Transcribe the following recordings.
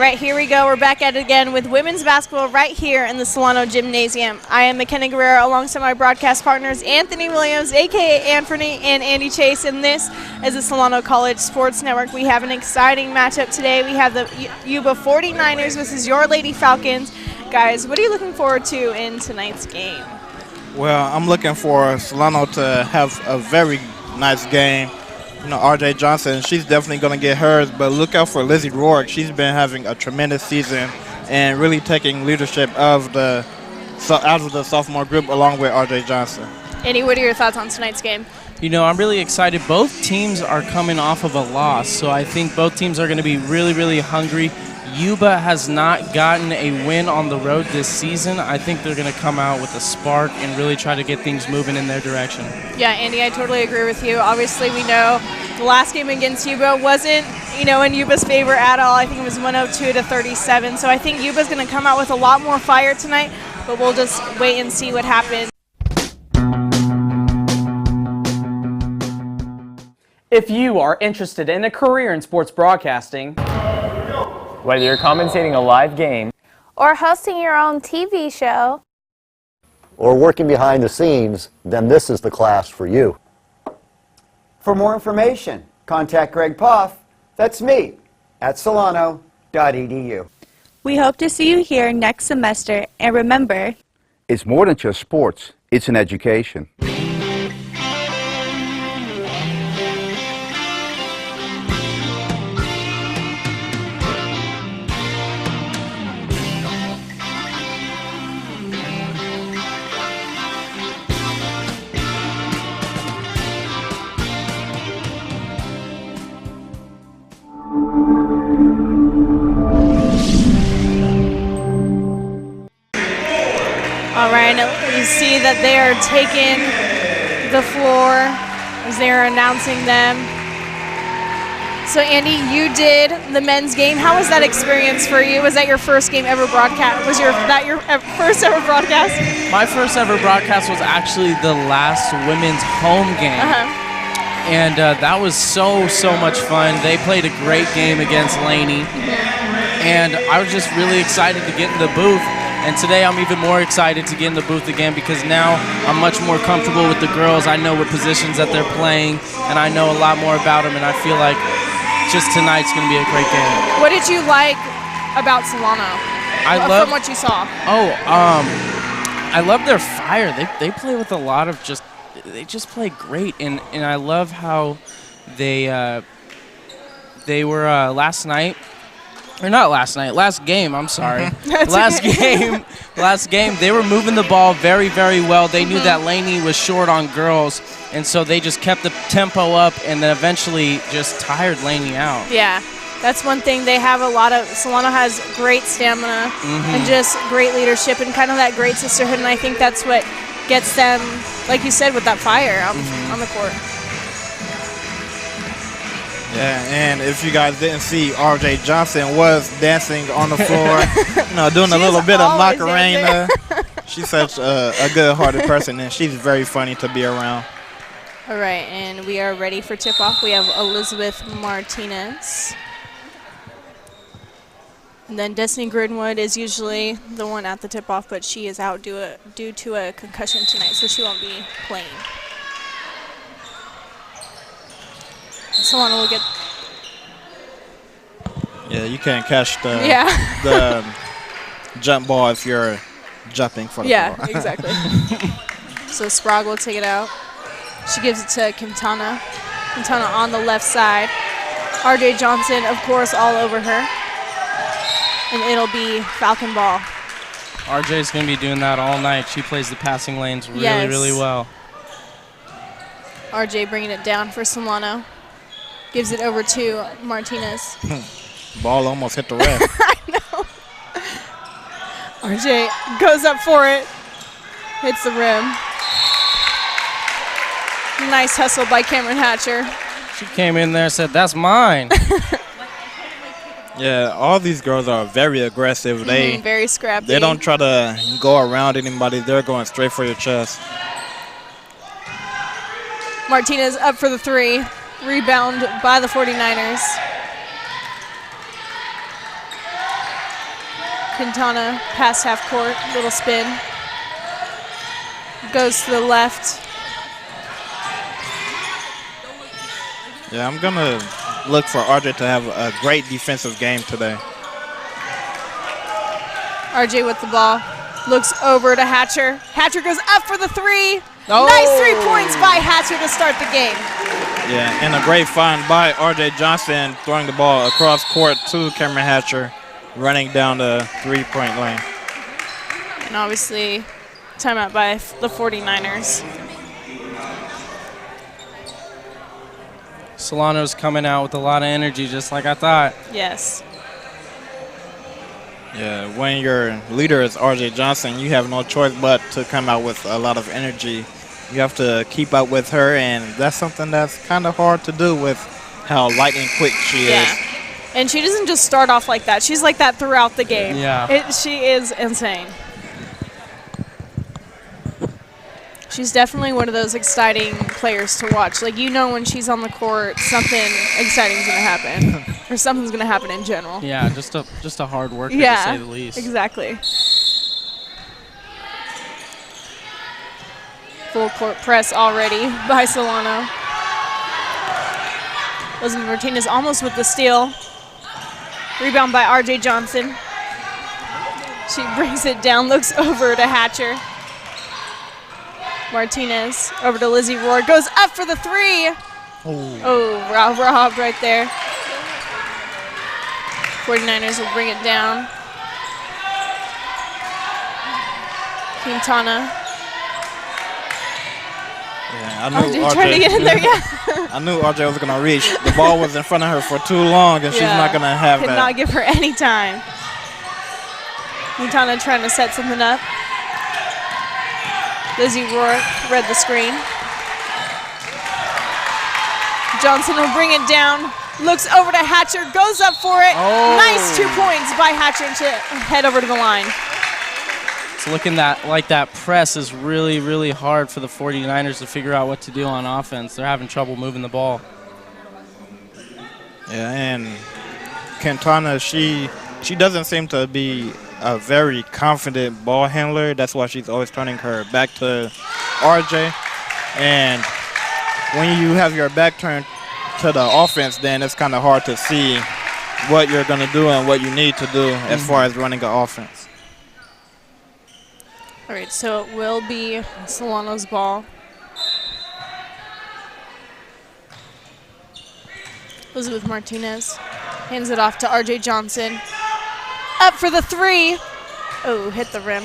right, here we go. We're back at it again with women's basketball right here in the Solano Gymnasium. I am McKenna Guerrero alongside my broadcast partners, Anthony Williams, a.k.a. Anthony, and Andy Chase. And this is the Solano College Sports Network. We have an exciting matchup today. We have the Yuba 49ers versus your Lady Falcons. Guys, what are you looking forward to in tonight's game? Well, I'm looking for Solano to have a very nice game. You know, RJ Johnson, she's definitely going to get hers, but look out for Lizzie Rourke. She's been having a tremendous season and really taking leadership of the sophomore group along with RJ Johnson. Andy, what are your thoughts on tonight's game? You know, I'm really excited. Both teams are coming off of a loss, so I think both teams are going to be really, really hungry. Yuba has not gotten a win on the road this season. I think they're going to come out with a spark and really try to get things moving in their direction. Yeah, Andy, I totally agree with you. Obviously, we know the last game against Yuba wasn't, in Yuba's favor at all. I think it was 102-37. So I think Yuba's going to come out with a lot more fire tonight, but we'll just wait and see what happens. If you are interested in a career in sports broadcasting, whether you're commentating a live game or hosting your own TV show or working behind the scenes, then this is the class for you. For more information, contact Greg Poff, that's me, at solano.edu. We hope to see you here next semester, and remember, it's more than just sports, it's an education. All right, you see that they are taking the floor as they're announcing them. So, Andy, you did the men's game. How was that experience for you? Was that your first game ever broadcast? Was that your first ever broadcast? My first ever broadcast was actually the last women's home game. And that was so much fun. They played a great game against Laney. And I was just really excited to get in the booth. And today I'm even more excited to get in the booth again because now I'm much more comfortable with the girls. I know what positions that they're playing, and I know a lot more about them, and I feel like just tonight's going to be a great game. What did you like about Solano from what you saw? I love their fire. They play with a lot of they just play great, and I love how they were last night. Or not last night, last game, I'm sorry. Last game, they were moving the ball very, very well. They knew that Laney was short on girls, and so they just kept the tempo up and then eventually just tired Laney out. Yeah, that's one thing. They have Solano has great stamina and just great leadership and kind of that great sisterhood, and I think that's what gets them, like you said, with that fire on the court. Yeah, and if you guys didn't see, RJ Johnson was dancing on the floor, doing a little bit of Macarena. She's such a good-hearted person, and she's very funny to be around. All right, and we are ready for tip-off. We have Elizabeth Martinez. And then Destiny Gridwood is usually the one at the tip-off, but she is out due to a concussion tonight, so she won't be playing. Solano will get. Yeah, you can't catch the jump ball if you're jumping for the ball. Yeah, exactly. So Sprague will take it out. She gives it to Quintana. Quintana on the left side. RJ Johnson, of course, all over her. And it'll be Falcon ball. RJ's going to be doing that all night. She plays the passing lanes really, really well. RJ bringing it down for Solano. Gives it over to Martinez. Ball almost hit the ref. I know. RJ goes up for it. Hits the rim. Nice hustle by Cameron Hatcher. She came in there and said, "That's mine." Yeah, all these girls are very aggressive. Very scrappy. They don't try to go around anybody. They're going straight for your chest. Martinez up for the three. Rebound by the 49ers. Quintana past half court, little spin. Goes to the left. Yeah, I'm going to look for RJ to have a great defensive game today. RJ with the ball. Looks over to Hatcher. Hatcher goes up for the three. Oh. Nice 3 points by Hatcher to start the game. Yeah, and a great find by RJ Johnson throwing the ball across court to Cameron Hatcher, running down the three-point lane. And obviously, timeout by the 49ers. Solano's coming out with a lot of energy, just like I thought. Yes. Yeah, when your leader is RJ Johnson, you have no choice but to come out with a lot of energy. You have to keep up with her, and that's something that's kind of hard to do with how lightning quick she is. And she doesn't just start off like that. She's like that throughout the game. Yeah. She is insane. She's definitely one of those exciting players to watch. Like, you know when she's on the court, something exciting is going to happen. Or something's going to happen in general. Yeah, just a hard worker, to say the least. Exactly. Full court press already by Solano. Elizabeth Martinez almost with the steal. Rebound by RJ Johnson. She brings it down, looks over to Hatcher. Martinez over to Lizzie Rohr. Goes up for the three. Robbed right there. 49ers will bring it down. Quintana. Yeah, I knew RJ trying to get in there, I knew RJ was going to reach. The ball was in front of her for too long, and she's not going to have Could that. not give her any time. Quintana trying to set something up. Lizzie Rourke read the screen. Johnson will bring it down. Looks over to Hatcher. Goes up for it. Oh. Nice 2 points by Hatcher to head over to the line. It's looking like that press is really, really hard for the 49ers to figure out what to do on offense. They're having trouble moving the ball. Yeah, and Quintana, she doesn't seem to be a very confident ball handler. That's why she's always turning her back to RJ. And when you have your back turned to the offense, then it's kind of hard to see what you're going to do and what you need to do as far as running an offense. All right, so it will be Solano's ball. Elizabeth Martinez hands it off to RJ Johnson. Up for the three. Oh, hit the rim.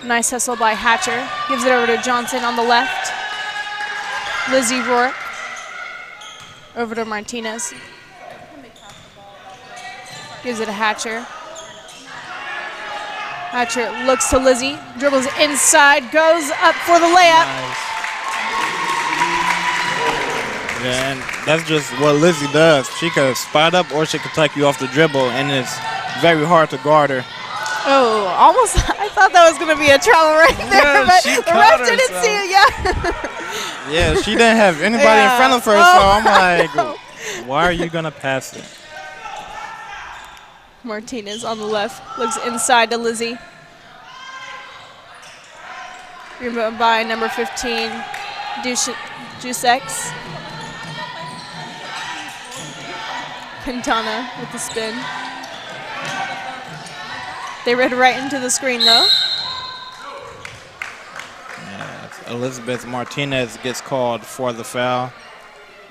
Nice hustle by Hatcher. Gives it over to Johnson on the left. Lizzie Rourke. Over to Martinez. Gives it to Hatcher. Hatcher looks to Lizzie. Dribbles inside. Goes up for the layup. Nice. Yeah, and that's just what Lizzie does. She could spot up or she could take you off the dribble, and it's very hard to guard her. Oh, almost. I thought that was going to be a travel right there, but the ref didn't see it. Yeah. Yeah, she didn't have anybody in front of her, so I'm like, why are you going to pass it? Martinez on the left looks inside to Lizzie. Rebound by number 15, Jusex. Quintana with the spin. They read right into the screen, though. Yeah, Elizabeth Martinez gets called for the foul.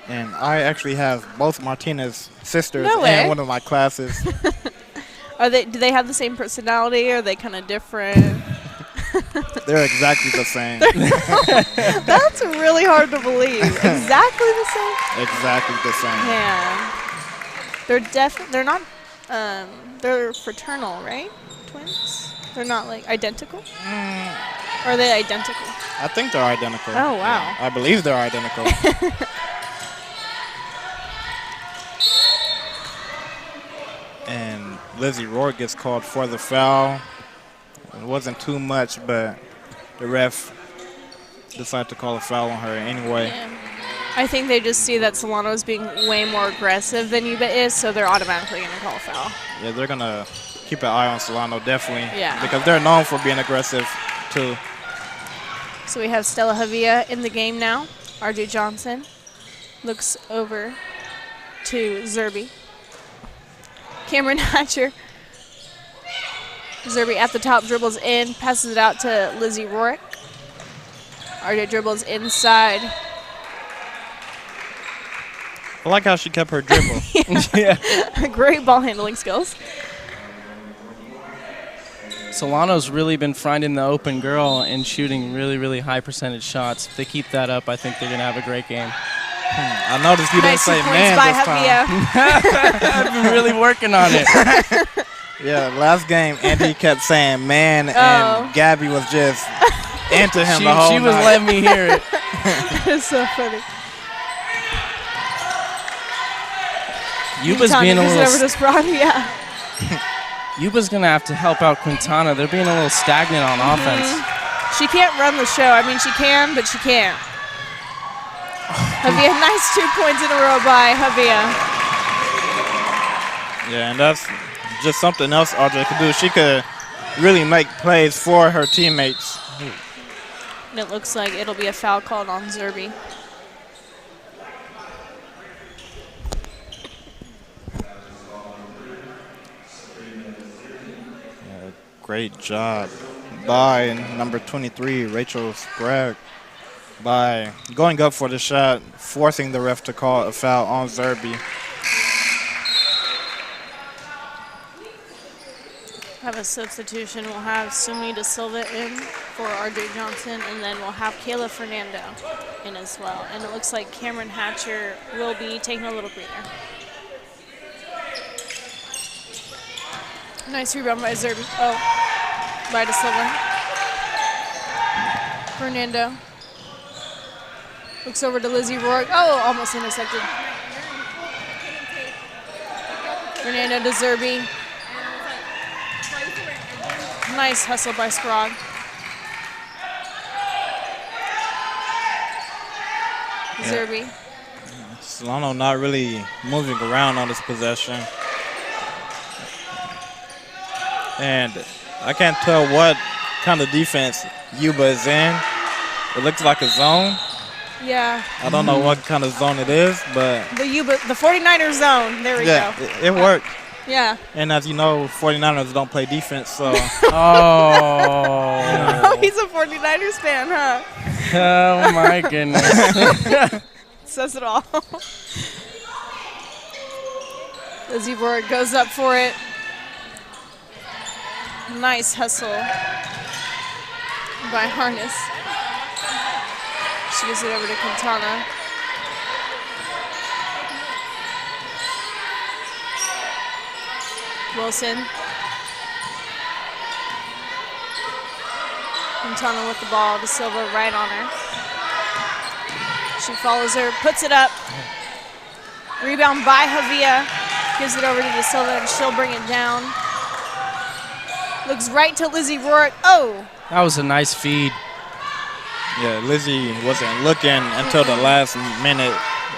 And I actually have both Martinez sisters in one of my classes. Do they have the same personality, or are they kind of different? They're exactly the same. That's really hard to believe. Exactly the same? Exactly the same. Yeah. They're not, they're fraternal, right? Twins? They're not, like, identical? Or are they identical? I think they're identical. Oh, wow. Yeah, I believe they're identical. And Lizzie Rourke gets called for the foul. It wasn't too much, but the ref decided to call a foul on her anyway. Yeah. I think they just see that Solano is being way more aggressive than Yuba is, so they're automatically going to call a foul. Yeah, they're going to keep an eye on Solano, definitely. Yeah. Because they're known for being aggressive, too. So we have Stella Havia in the game now. RJ Johnson looks over to Zerby. Cameron Hatcher. Zerby at the top, dribbles in, passes it out to Lizzie Rorick. RJ dribbles inside. I like how she kept her dribble. Yeah. Great ball handling skills. Solano's really been finding the open girl and shooting really, really high percentage shots. If they keep that up, I think they're going to have a great game. I noticed you Nice didn't say 2 points man by this time. Havia. I've been really working on it. Yeah, last game, Andy kept saying man, Oh. and Gabby was just into him the whole She was night. letting me hear it. It's so funny. Yuba's Quintana being a gives it over little. to Sprague, yeah. Yuba's gonna have to help out Quintana. They're being a little stagnant on offense. She can't run the show. I mean, she can, but she can't. Havia, nice 2 points in a row by Havia. Yeah, and that's just something else RJ could do. She could really make plays for her teammates. And it looks like it'll be a foul called on Zerby. Great job by number 23, Rachel Sprague, by going up for the shot, forcing the ref to call a foul on Zerby. Have a substitution. We'll have Sumi Da Silva in for RJ Johnson, and then we'll have Kayla Fernando in as well. And it looks like Cameron Hatcher will be taking a little breather. Nice rebound by Zerby. Oh, by Da Silva. Fernando looks over to Lizzie Rourke. Oh, almost intercepted. Fernando to Zerby. Nice hustle by Sprague. Zerby. Solano not really moving around on this possession. And I can't tell what kind of defense Yuba is in. It looks like a zone. Yeah, I don't know what kind of zone it is, but the 49ers zone. There we yeah, go. it worked. Yeah. And as you know, 49ers don't play defense, so Oh. He's a 49ers fan, huh? Oh my goodness. Says it all. Lizzie Rourke goes up for it. Nice hustle by Harness. She gives it over to Quintana. Wilson. Quintana with the ball. Da Silva right on her. She follows her, puts it up. Rebound by Havia. Gives it over to Da Silva, and she'll bring it down. Looks right to Lizzie Rourke. Oh! That was a nice feed. yeah, Lizzie wasn't looking until the last minute,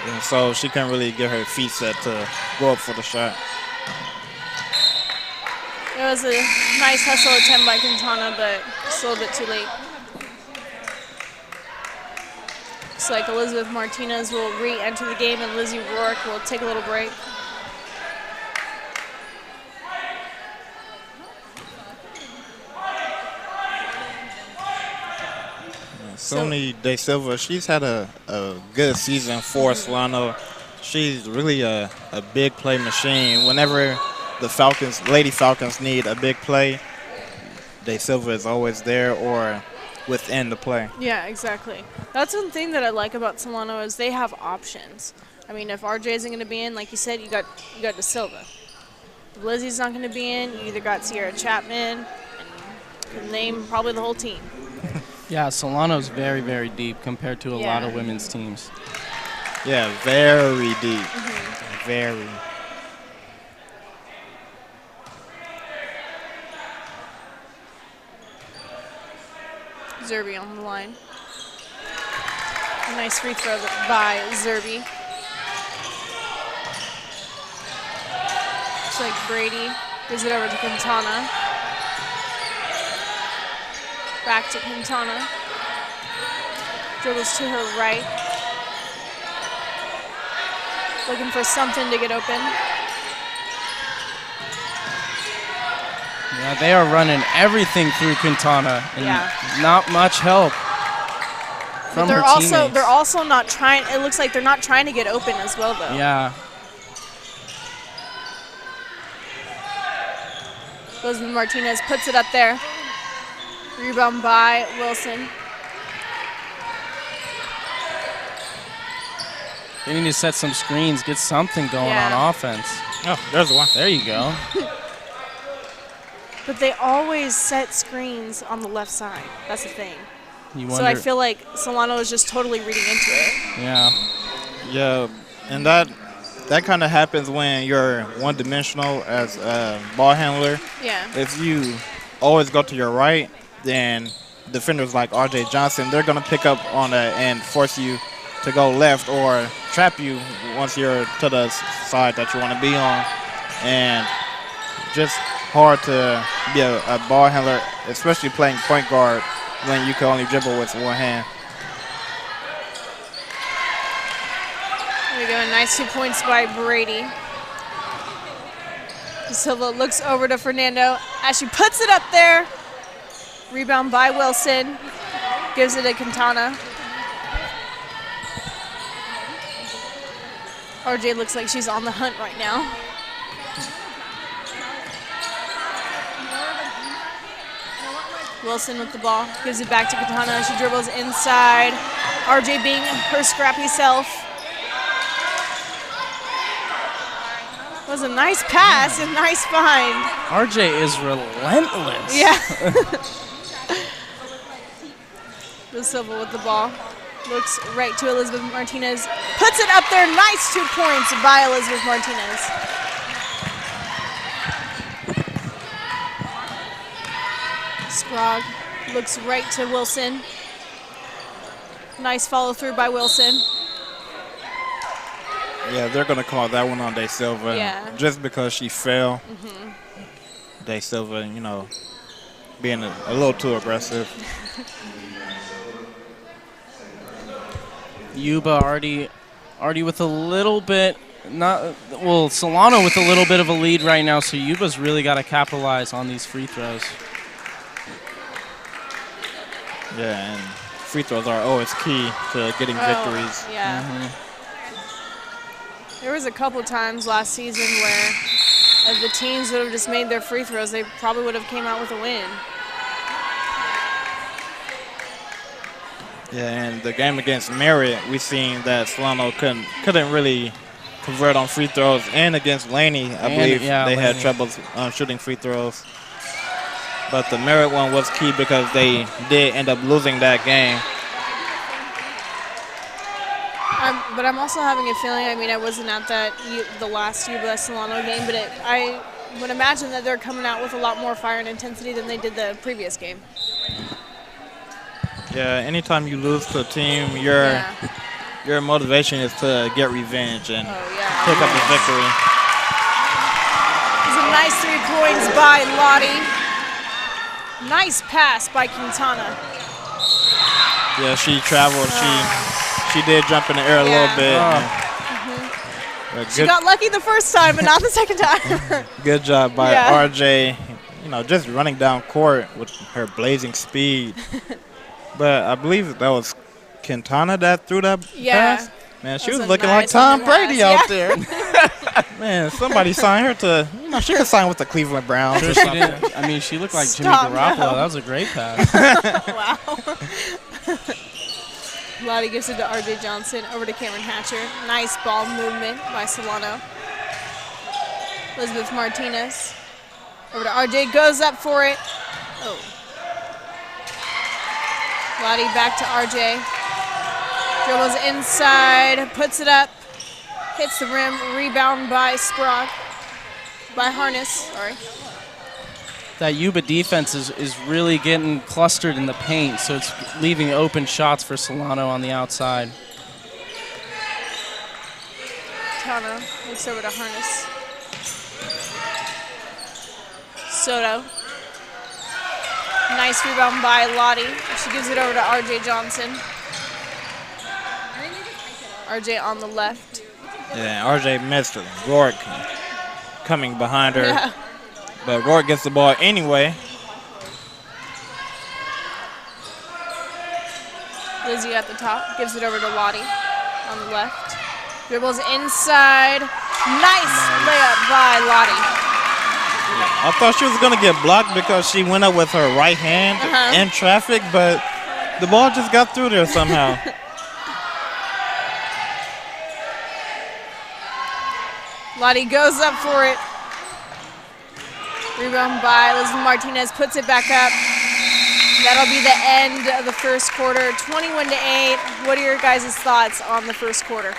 and so she couldn't really get her feet set to go up for the shot. It was a nice hustle attempt by Quintana, but just a little bit too late. Looks like Elizabeth Martinez will re-enter the game, and Lizzie Rourke will take a little break. Sony De Silva, she's had a good season for Solano. She's really a big play machine. Whenever the Falcons, Lady Falcons, need a big play, De Silva is always there or within the play. Yeah, exactly. That's one thing that I like about Solano is they have options. I mean, if RJ isn't going to be in, like you said, you got Da Silva. If Lizzie's not going to be in, you either got Sierra Chapman, and you can name probably the whole team. Yeah, Solano's very, very deep compared to a lot of women's teams. Yeah, very deep. Very. Zerby on the line. Nice free throw by Zerby. Looks like Brady gives it over to Quintana. Back to Quintana. Dribbles to her right. Looking for something to get open. Yeah, they are running everything through Quintana, and not much help from her teammates. They're also not trying. It looks like they're not trying to get open as well, though. Yeah. Elizabeth Martinez puts it up there. Rebound by Wilson. They need to set some screens, get something going on offense. Oh, there's one. There you go. But they always set screens on the left side. That's the thing. So I feel like Solano is just totally reading into it. Yeah. Yeah, and that kind of happens when you're one-dimensional as a ball handler. Yeah. If you always go to your right, then defenders like R.J. Johnson, they're going to pick up on that and force you to go left or trap you once you're to the side that you want to be on. And just hard to be a ball handler, especially playing point guard when you can only dribble with one hand. There we go, a nice 2 points by Brady. Silva looks over to Fernando. Ashley puts it up there. Rebound by Wilson. Gives it to Quintana. RJ looks like she's on the hunt right now. Wilson with the ball, gives it back to Quintana. She dribbles inside. RJ being her scrappy self. Was a nice pass and nice find. RJ is relentless. Yeah. The Silva with the ball. Looks right to Elizabeth Martinez. Puts it up there. Nice 2 points by Elizabeth Martinez. Sprague looks right to Wilson. Nice follow through by Wilson. Yeah, they're going to call that one on De Silva. Yeah. Just because she fell. De Silva, you know, being a little too aggressive. Yuba already with a little bit, Solano with a little bit of a lead right now, so Yuba's really got to capitalize on these free throws. Yeah, and free throws are always key to getting victories. Yeah. There was a couple times last season where if the teams would have just made their free throws, they probably would have came out with a win. Yeah, and the game against Merritt, we seen that Solano couldn't really convert on free throws, and against Laney, I believe they had trouble shooting free throws. But the Merritt one was key because they did end up losing that game. But I'm also having a feeling, I mean, I wasn't at the last Yuba Solano game, but I would imagine that they're coming out with a lot more fire and intensity than they did the previous game. Yeah, anytime you lose to a team, your motivation is to get revenge and pick up the victory. It's a nice 3 points by Lottie. Nice pass by Quintana. Yeah, she traveled. She did jump in the air a little bit. She got lucky the first time, but not the second time. Good job by RJ. You know, just running down court with her blazing speed. But I believe that was Quintana that threw that pass. Man, she was looking like Tom Brady out there. Man, somebody signed her to, you know, she could sign with the Cleveland Browns or something. I mean, she looked like Jimmy Garoppolo. That was a great pass. Wow. Lottie gives it to R.J. Johnson, over to Cameron Hatcher. Nice ball movement by Solano. Elizabeth Martinez. Over to R.J. Goes up for it. Oh. Lottie back to R.J. Dribbles inside, puts it up. Hits the rim. Rebound by Sprague. By Harness, sorry. That Yuba defense is really getting clustered in the paint, so it's leaving open shots for Solano on the outside. Tana looks over to Harness. Soto. Nice rebound by Lottie. She gives it over to RJ Johnson. RJ on the left. Yeah, RJ missed it. Rourke coming behind her. Yeah. But Rourke gets the ball anyway. Lizzie at the top. Gives it over to Lottie on the left. Dribbles inside. Nice layup by Lottie. I thought she was going to get blocked because she went up with her right hand in traffic, but the ball just got through there somehow. Lottie goes up for it. Rebound by Elizabeth Martinez, puts it back up. That'll be the end of the first quarter, 21-8. What are your guys' thoughts on the first quarter?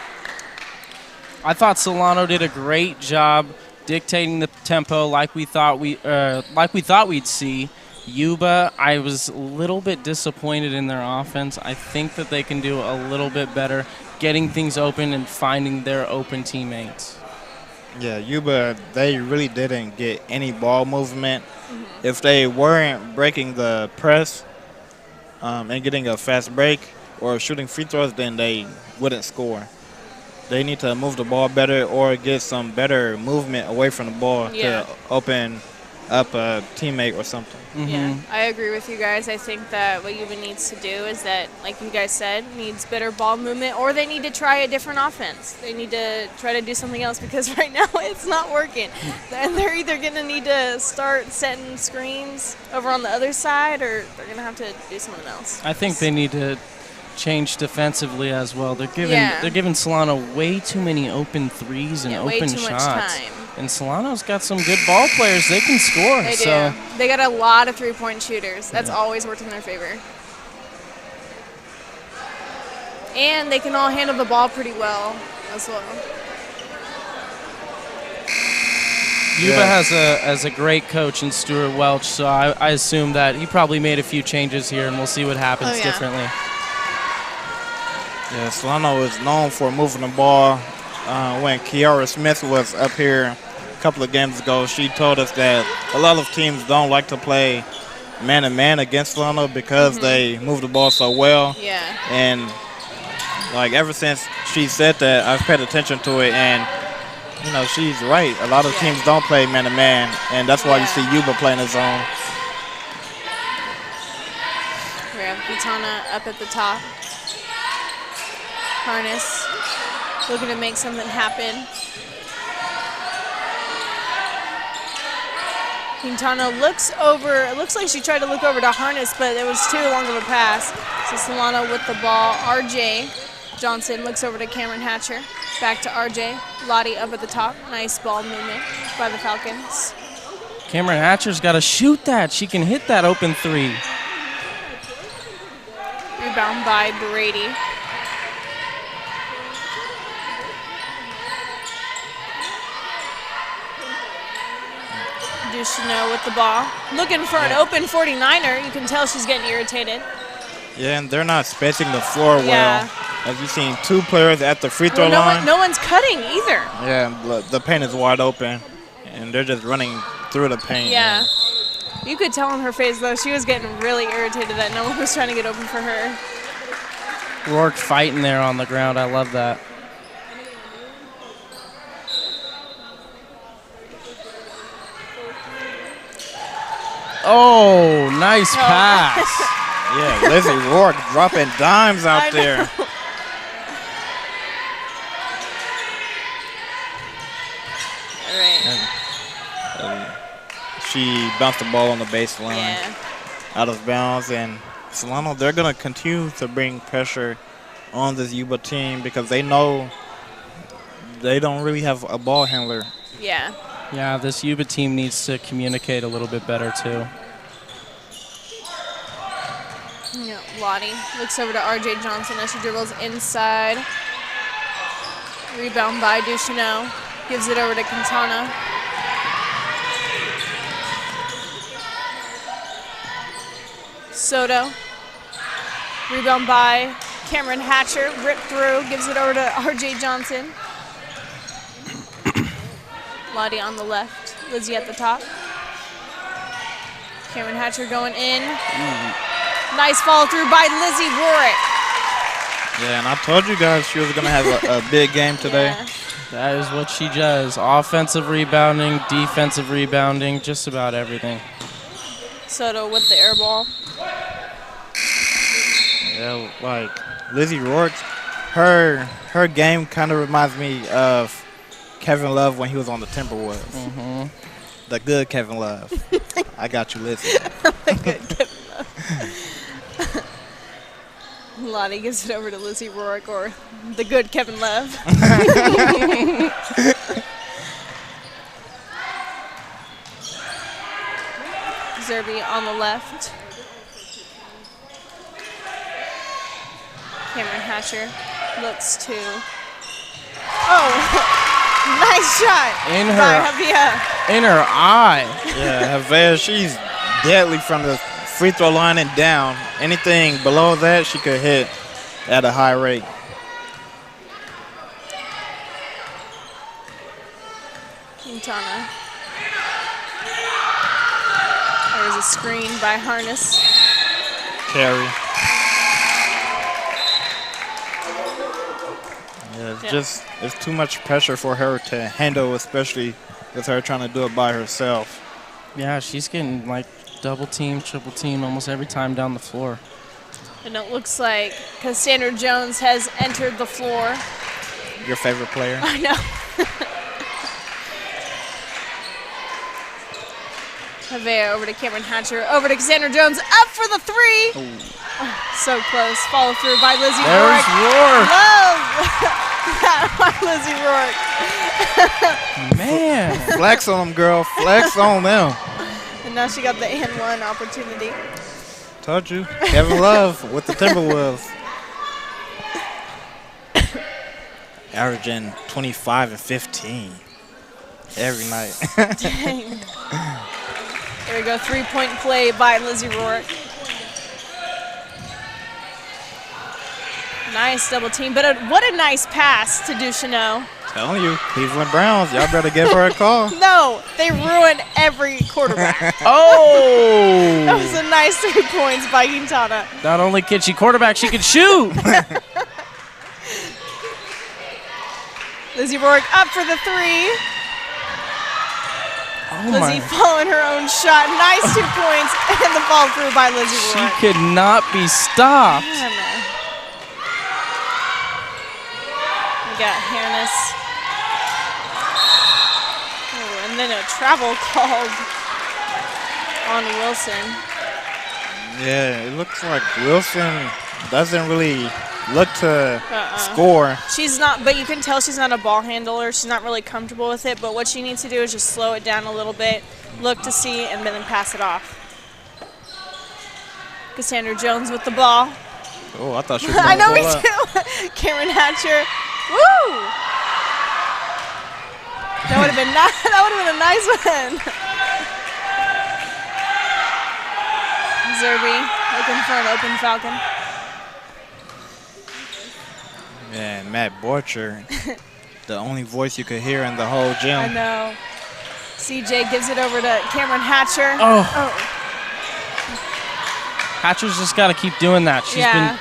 I thought Solano did a great job dictating the tempo like we thought we'd see. Yuba, I was a little bit disappointed in their offense. I think that they can do a little bit better getting things open and finding their open teammates. Yeah, Yuba, they really didn't get any ball movement. If they weren't breaking the press and getting a fast break or shooting free throws, then they wouldn't score. They need to move the ball better or get some better movement away from the ball to open up a teammate or something. Yeah, I agree with you guys. I think that what Yuba needs to do is that, like you guys said, needs better ball movement, or they need to try a different offense. They need to try to do something else because right now it's not working. And they're either going to need to start setting screens over on the other side, or they're going to have to do something else. I think they need to change defensively as well. They're giving Solano way too many open threes and open way too shots. much time. And Solano's got some good ball players. They can score. They so. do. They got a lot of three-point shooters. That's always worked in their favor. And they can all handle the ball pretty well as well. Yuba has a great coach in Stuart Welch, so I assume that he probably made a few changes here, and we'll see what happens differently. Yeah, Solano is known for moving the ball. When Kiara Smith was up here a couple of games ago, she told us that a lot of teams don't like to play man-to-man against Solano because they move the ball so well. Yeah. And, like, ever since she said that, I've paid attention to it, and, you know, she's right. A lot of teams don't play man-to-man, and that's why you see Yuba playing his own. We have Butana up at the top. Harness looking to make something happen. Quintana looks over. It looks like she tried to look over to Harness, but it was too long of a pass. So Solano with the ball. RJ Johnson looks over to Cameron Hatcher. Back to RJ. Lottie up at the top. Nice ball movement by the Falcons. Cameron Hatcher's got to shoot that. She can hit that open three. Rebound by Brady. Ducheneau with the ball. Looking for an open 49er. You can tell she's getting irritated. Yeah, and they're not spacing the floor well. As you've seen, two players at the free throw line. No one's cutting either. Yeah, the paint is wide open, and they're just running through the paint. Yeah. You could tell on her face, though, she was getting really irritated that no one was trying to get open for her. Rourke fighting there on the ground. I love that. Oh, nice pass. Yeah, Lizzie Rourke dropping dimes out there. All right. She bounced the ball on the baseline out of bounds. And Solano, they're going to continue to bring pressure on this Yuba team because they know they don't really have a ball handler. Yeah. Yeah, this Yuba team needs to communicate a little bit better, too. Yeah, Lottie looks over to RJ Johnson as she dribbles inside. Rebound by Ducheneau. Gives it over to Quintana. Soto. Rebound by Cameron Hatcher. Ripped through. Gives it over to RJ Johnson. Lottie on the left. Lizzie at the top. Cameron Hatcher going in. Nice follow through by Lizzie Warwick. Yeah, and I told you guys she was going to have a big game today. Yeah. That is what she does. Offensive rebounding, defensive rebounding, just about everything. Soto with the air ball. Yeah, like Lizzie Rourke, her game kind of reminds me of Kevin Love when he was on the Timberwolves. Mm-hmm. The good Kevin Love. I got you, Lizzie. The good Kevin Love. Lottie gives it over to Lizzie Rourke, or the good Kevin Love. Zerby on the left. Cameron Hatcher looks to. Oh, nice shot. In by her, Javier. in her eye. Yeah, Javier, she's deadly from the free throw line and down. Anything below that, she could hit at a high rate. Quintana. There's a screen by Harness. Carry. Yeah, it's too much pressure for her to handle, especially with her trying to do it by herself. Yeah, she's getting like double team, triple team almost every time down the floor. And it looks like Cassandra Jones has entered the floor. Your favorite player? I know. Javier over to Cameron Hatcher, over to Cassandra Jones, up for the three. Oh, so close. Follow through by Lizzie There's Rourke. Rourke. Love that by Lizzie Rourke. Man. Flex on them, girl. Flex on them. And now she got the and one opportunity. Told you. Kevin Love with the Timberwolves. Averaging 25 and 15 every night. Dang. There we go. 3-point play by Lizzie Rourke. Nice double team, but what a nice pass to Ducheneau. Telling you, Cleveland Browns, y'all better give her a call. No, they ruined every quarterback. Oh! That was a nice 3 points by Quintana. Not only can she quarterback, she can shoot. Lizzie Rourke up for the three. Oh Lizzie my. following her own shot. Nice 2 points and the ball through by Lizzie She Rourke. could not be stopped. Yeah, man. We got Harness. Oh, and then a travel called on Wilson. Yeah, it looks like Wilson doesn't really look to score. She's not, but you can tell she's not a ball handler. She's not really comfortable with it, but what she needs to do is just slow it down a little bit, look to see, and then pass it off. Cassandra Jones with the ball. Oh, I thought she was I going know, me to too. Cameron Hatcher. Woo! That would have been that would have been a nice one. Zerby looking for an open Falcon. Man, Matt Borcher, the only voice you could hear in the whole gym. I know. CJ gives it over to Cameron Hatcher. Oh. Hatcher's just got to keep doing that.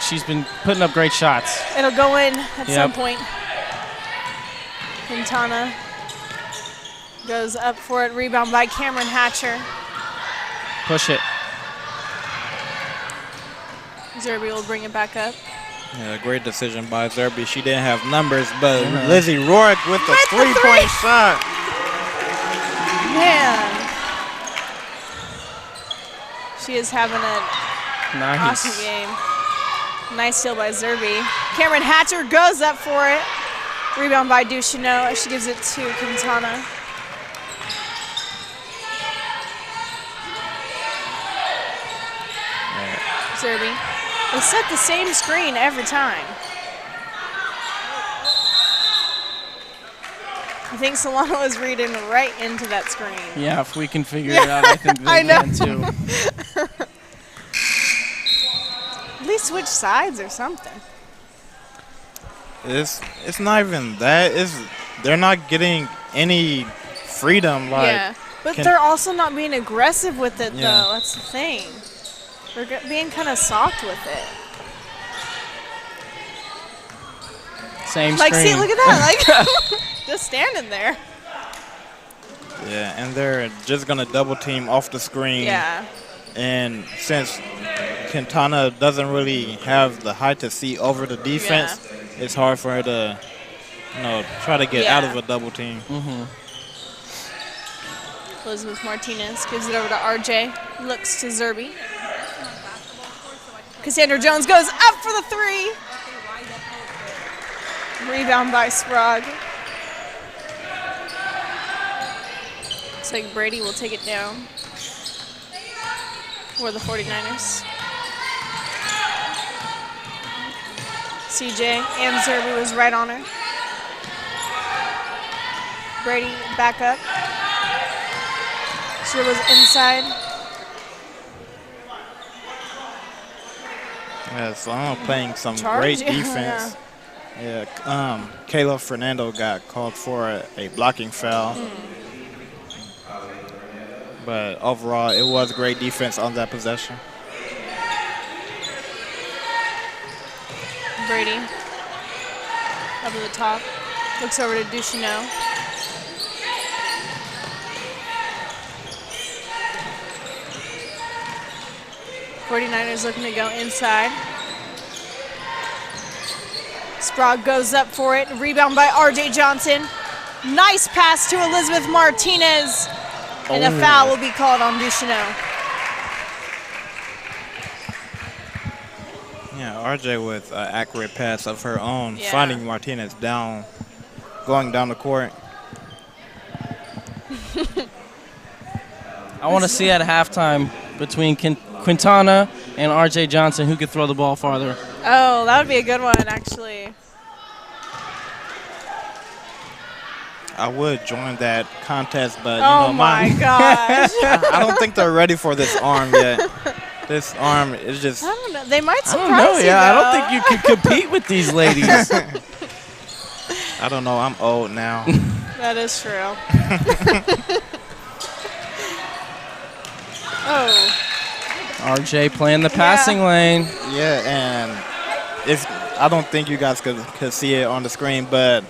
She's been putting up great shots. It'll go in at some point. Quintana goes up for it. Rebound by Cameron Hatcher. Push it. Zerby will bring it back up. Yeah, great decision by Zerby. She didn't have numbers, but Lizzie Rourke with the three-point shot. Man. She is having an awesome game. Nice steal by Zerby. Cameron Hatcher goes up for it. Rebound by Ducheneau. She gives it to Quintana. Zerby. They set the same screen every time. I think Solano is reading right into that screen. Yeah, if we can figure it out, I think they can too. At least switch sides or something. It's not even that. They're not getting any freedom. Like, but they're also not being aggressive with it, though. That's the thing. They're being kind of soft with it. Same Like, screen. see, look at that. Like, just standing there. Yeah, and they're just going to double team off the screen. Yeah. And since Quintana doesn't really have the height to see over the defense, it's hard for her to, try to get out of a double team. Elizabeth Martinez gives it over to RJ. Looks to Zerby. Cassandra Jones goes up for the three. Rebound by Sprague. Looks like Brady will take it down for the 49ers. CJ and Zerby was right on her. Brady back up. She was inside. Yeah, Solano playing some great defense. Kayla Fernando got called for a blocking foul. But overall, it was great defense on that possession. Brady up to the top. Looks over to Ducheneau. '49ers looking to go inside. Sprague goes up for it. Rebound by RJ Johnson. Nice pass to Elizabeth Martinez. And a foul will be called on Ducheneau. Yeah, RJ with an accurate pass of her own, finding Martinez going down the court. I want to see at halftime between Quintana and RJ Johnson who could throw the ball farther. Oh, that would be a good one, actually. I would join that contest, but oh my gosh. I don't think they're ready for this arm yet. This arm is just. I don't know. They might surprise I don't know. you. Yeah, though. I don't think you can compete with these ladies. I don't know. I'm old now. That is true. Oh. RJ playing the passing lane. Yeah, and I don't think you guys could see it on the screen, but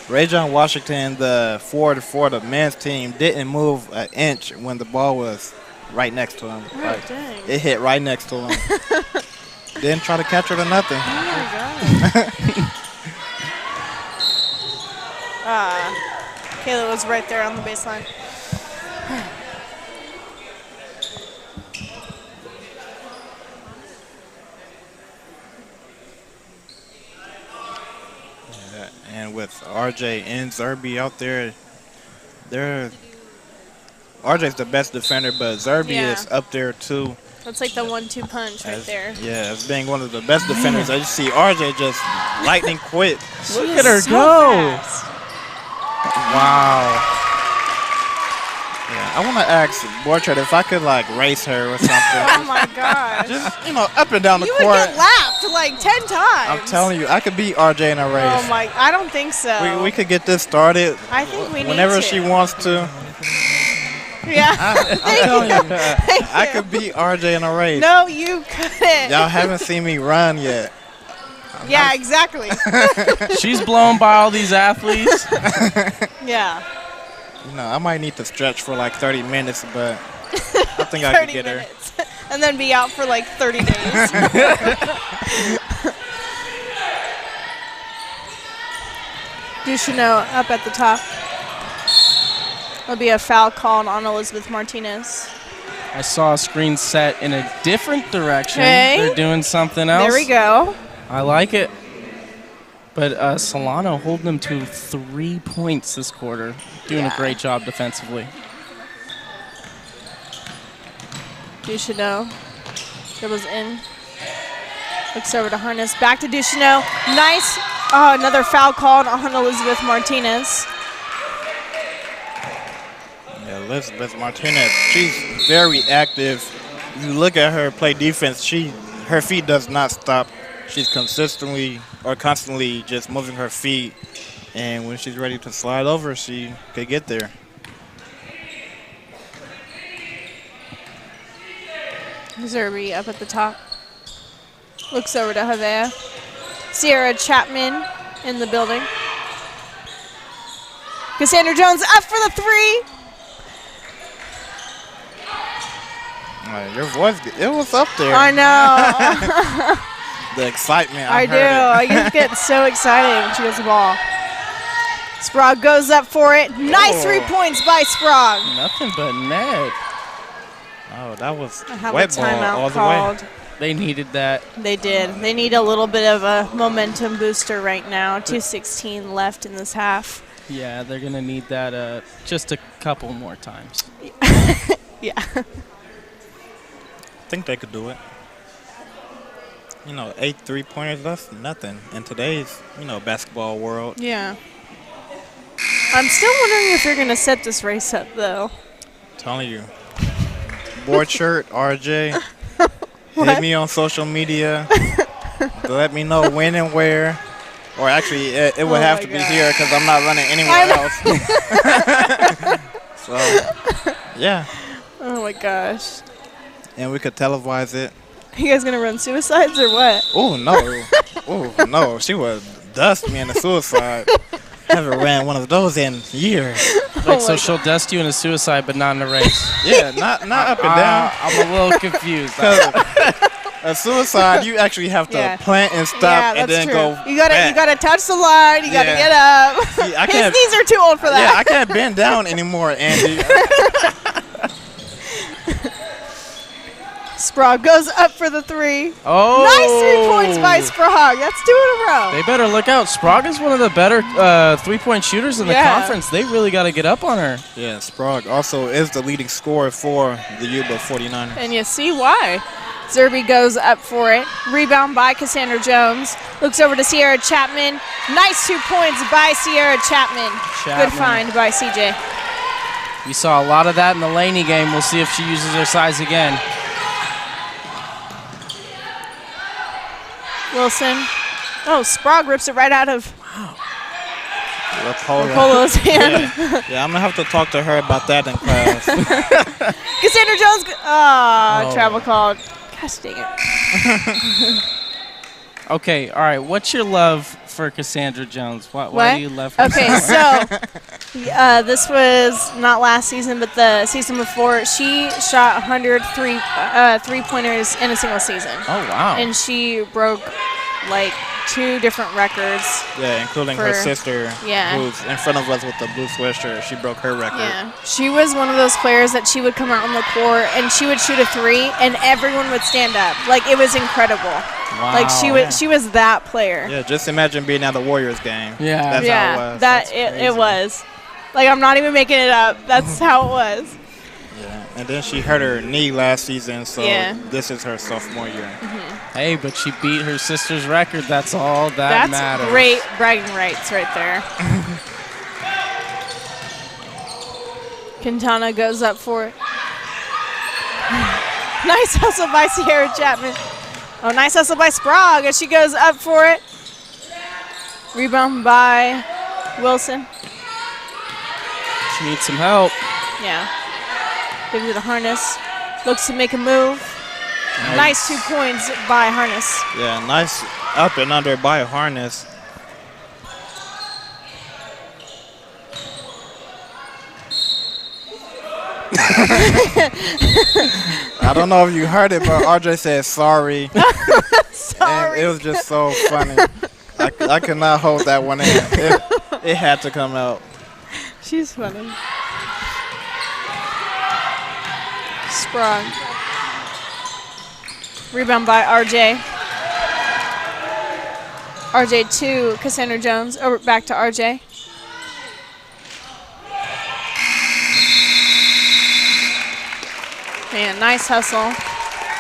Rajon Washington, the forward for the men's team, didn't move an inch when the ball was right next to him. Oh, dang. It hit right next to him. Didn't try to catch it or nothing. Oh, my God. Kayla was right there on the baseline. And with RJ and Zerby out there, RJ's the best defender, but Zerby is up there too. That's like the 1-2 punch right there. Yeah, as being one of the best defenders. I just see RJ just lightning quick. Look at her go. Fast. Wow. Yeah, I want to ask Borchard if I could like race her or something. Oh my gosh. Just, up and down the you court. would get lapped like 10 times. I'm telling you, I could beat RJ in a race. Oh my, I don't think so. We could get this started. I think we need whenever to. she wants to. Yeah. I'm telling you, I could beat RJ in a race. No, you couldn't. Y'all haven't seen me run yet. Yeah, exactly. She's blown by all these athletes. Yeah. I might need to stretch for like 30 minutes, but I think I could get her. And then be out for like 30 days. Ducheneau up at the top. There'll be a foul called on Elizabeth Martinez. I saw a screen set in a different direction. Okay. They're doing something else. There we go. I like it. But Solano holding them to 3 points this quarter. Doing a great job defensively. Ducheneau dribbles in. Looks over to Harness. Back to Ducheneau. Nice. Oh, another foul called on Elizabeth Martinez. Yeah, Elizabeth Martinez, she's very active. You look at her play defense, her feet does not stop. She's constantly just moving her feet, and when she's ready to slide over, she could get there. Zerby up at the top. Looks over to Havea. Sierra Chapman in the building. Cassandra Jones up for the three. Your voice, it was up there. I know. The excitement. I do. heard I just get so excited when she gets the ball. Sprague goes up for it. Nice 3 points by Sprague. Nothing but net. Oh, that was I have a wet ball timeout all the called. way. They needed that. They did. They need a little bit of a momentum booster right now. 2:16 left in this half. Yeah, they're going to need that just a couple more times. Yeah. I think they could do it. 8 3-pointers, that's nothing in today's, basketball world. Yeah. I'm still wondering if you're going to set this race up, though. Telling you. Board shirt, RJ. Hit me on social media to let me know when and where. Or actually, it would have to be here because I'm not running anywhere else. So, yeah. Oh, my gosh. And we could televise it. Are you guys going to run suicides or what? Oh, no. Oh, no. She would dust me in a suicide. Haven't ran one of those in years. So she'll dust you in a suicide, but not in a race. Yeah, not up and down. I'm a little confused. A suicide, you actually have to plant and stop and then go. You gotta touch the line. You gotta get up. See, His knees are too old for that. Yeah, I can't bend down anymore, Andy. Sprague goes up for the three. Oh. Nice 3 points by Sprague. That's 2 in a row. They better look out. Sprague is one of the better 3-point shooters in the conference. They really got to get up on her. Yeah, Sprague also is the leading scorer for the Yuba 49ers. And you see why. Zerby goes up for it. Rebound by Cassandra Jones. Looks over to Sierra Chapman. Nice 2 points by Sierra Chapman. Good find by CJ. We saw a lot of that in the Laney game. We'll see if she uses her size again. Wilson. Oh, Sprague rips it right out of Polo's hand. Yeah, I'm going to have to talk to her about that in class. Cassandra Jones. Travel called. Gosh dang it. Okay, all right. What's your love for Cassandra Jones? Why do you love her? Okay, so this was not last season, but the season before. She shot 103 3-pointers in a single season. Oh, wow. And she broke like 2 different records. Yeah, including her sister, who's in front of us with the blue sweatshirt. She broke her record. Yeah, she was one of those players that she would come out on the court and she would shoot a 3 and everyone would stand up. Like, it was incredible. Wow. Like, she was that player. Yeah, just imagine being at the Warriors game. Yeah. That's how it was. It was. Like, I'm not even making it up. That's how it was. Yeah, and then she hurt her knee last season, so Yeah. this is her sophomore year. Hey, but she beat her sister's record. That's all that matters. That's great bragging rights right there. Quintana goes up for it. Nice hustle by Sierra Chapman. Oh, nice hustle by Sprague as she goes up for it. Rebound by Wilson. She needs some help. Yeah. Gives it a Harness. Looks to make a move. Nice 2 points by Harness. Yeah, nice up and under by Harness. I don't know if you heard it, but RJ said sorry. Sorry. And it was just so funny. I could not hold that one in. It had to come out. She's funny. Sprague. Rebound by RJ. RJ to Cassandra Jones. Over back to RJ. Man, nice hustle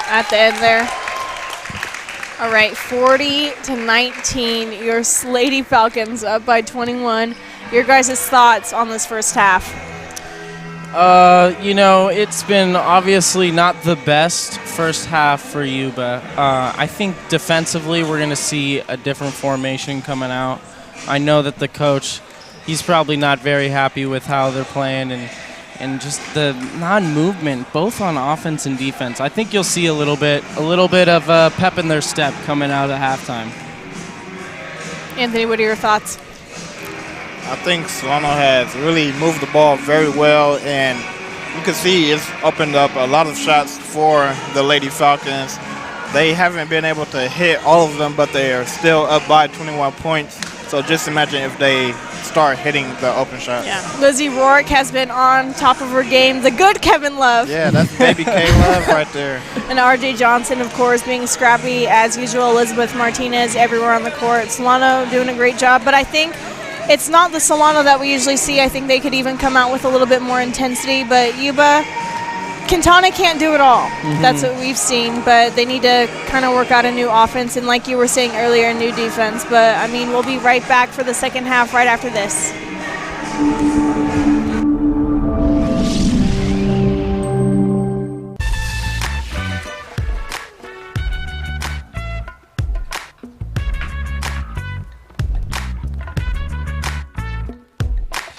at the end there. All right, 40-19. Your Lady Falcons up by 21. Your guys' thoughts on this first half? It's been obviously not the best first half for Yuba. I think defensively we're going to see a different formation coming out. I know that the coach, he's probably not very happy with how they're playing and just the non-movement, both on offense and defense. I think you'll see a little bit of pep in their step coming out at halftime. Anthony, what are your thoughts? I think Solano has really moved the ball very well, and you can see it's opened up a lot of shots for the Lady Falcons. They haven't been able to hit all of them, but they are still up by 21 points. So just imagine if they start hitting the open shots. Yeah, Lizzie Rourke has been on top of her game. The good Kevin Love. Yeah, that's baby K Love right there. And RJ Johnson, of course, being scrappy as usual. Elizabeth Martinez everywhere on the court. Solano doing a great job, but I think it's not the Solano that we usually see. I think they could even come out with a little bit more intensity, but Yuba, Quintana can't do it all. That's what we've seen, but they need to kind of work out a new offense and, like you were saying earlier, a new defense. But, I mean, we'll be right back for the second half right after this.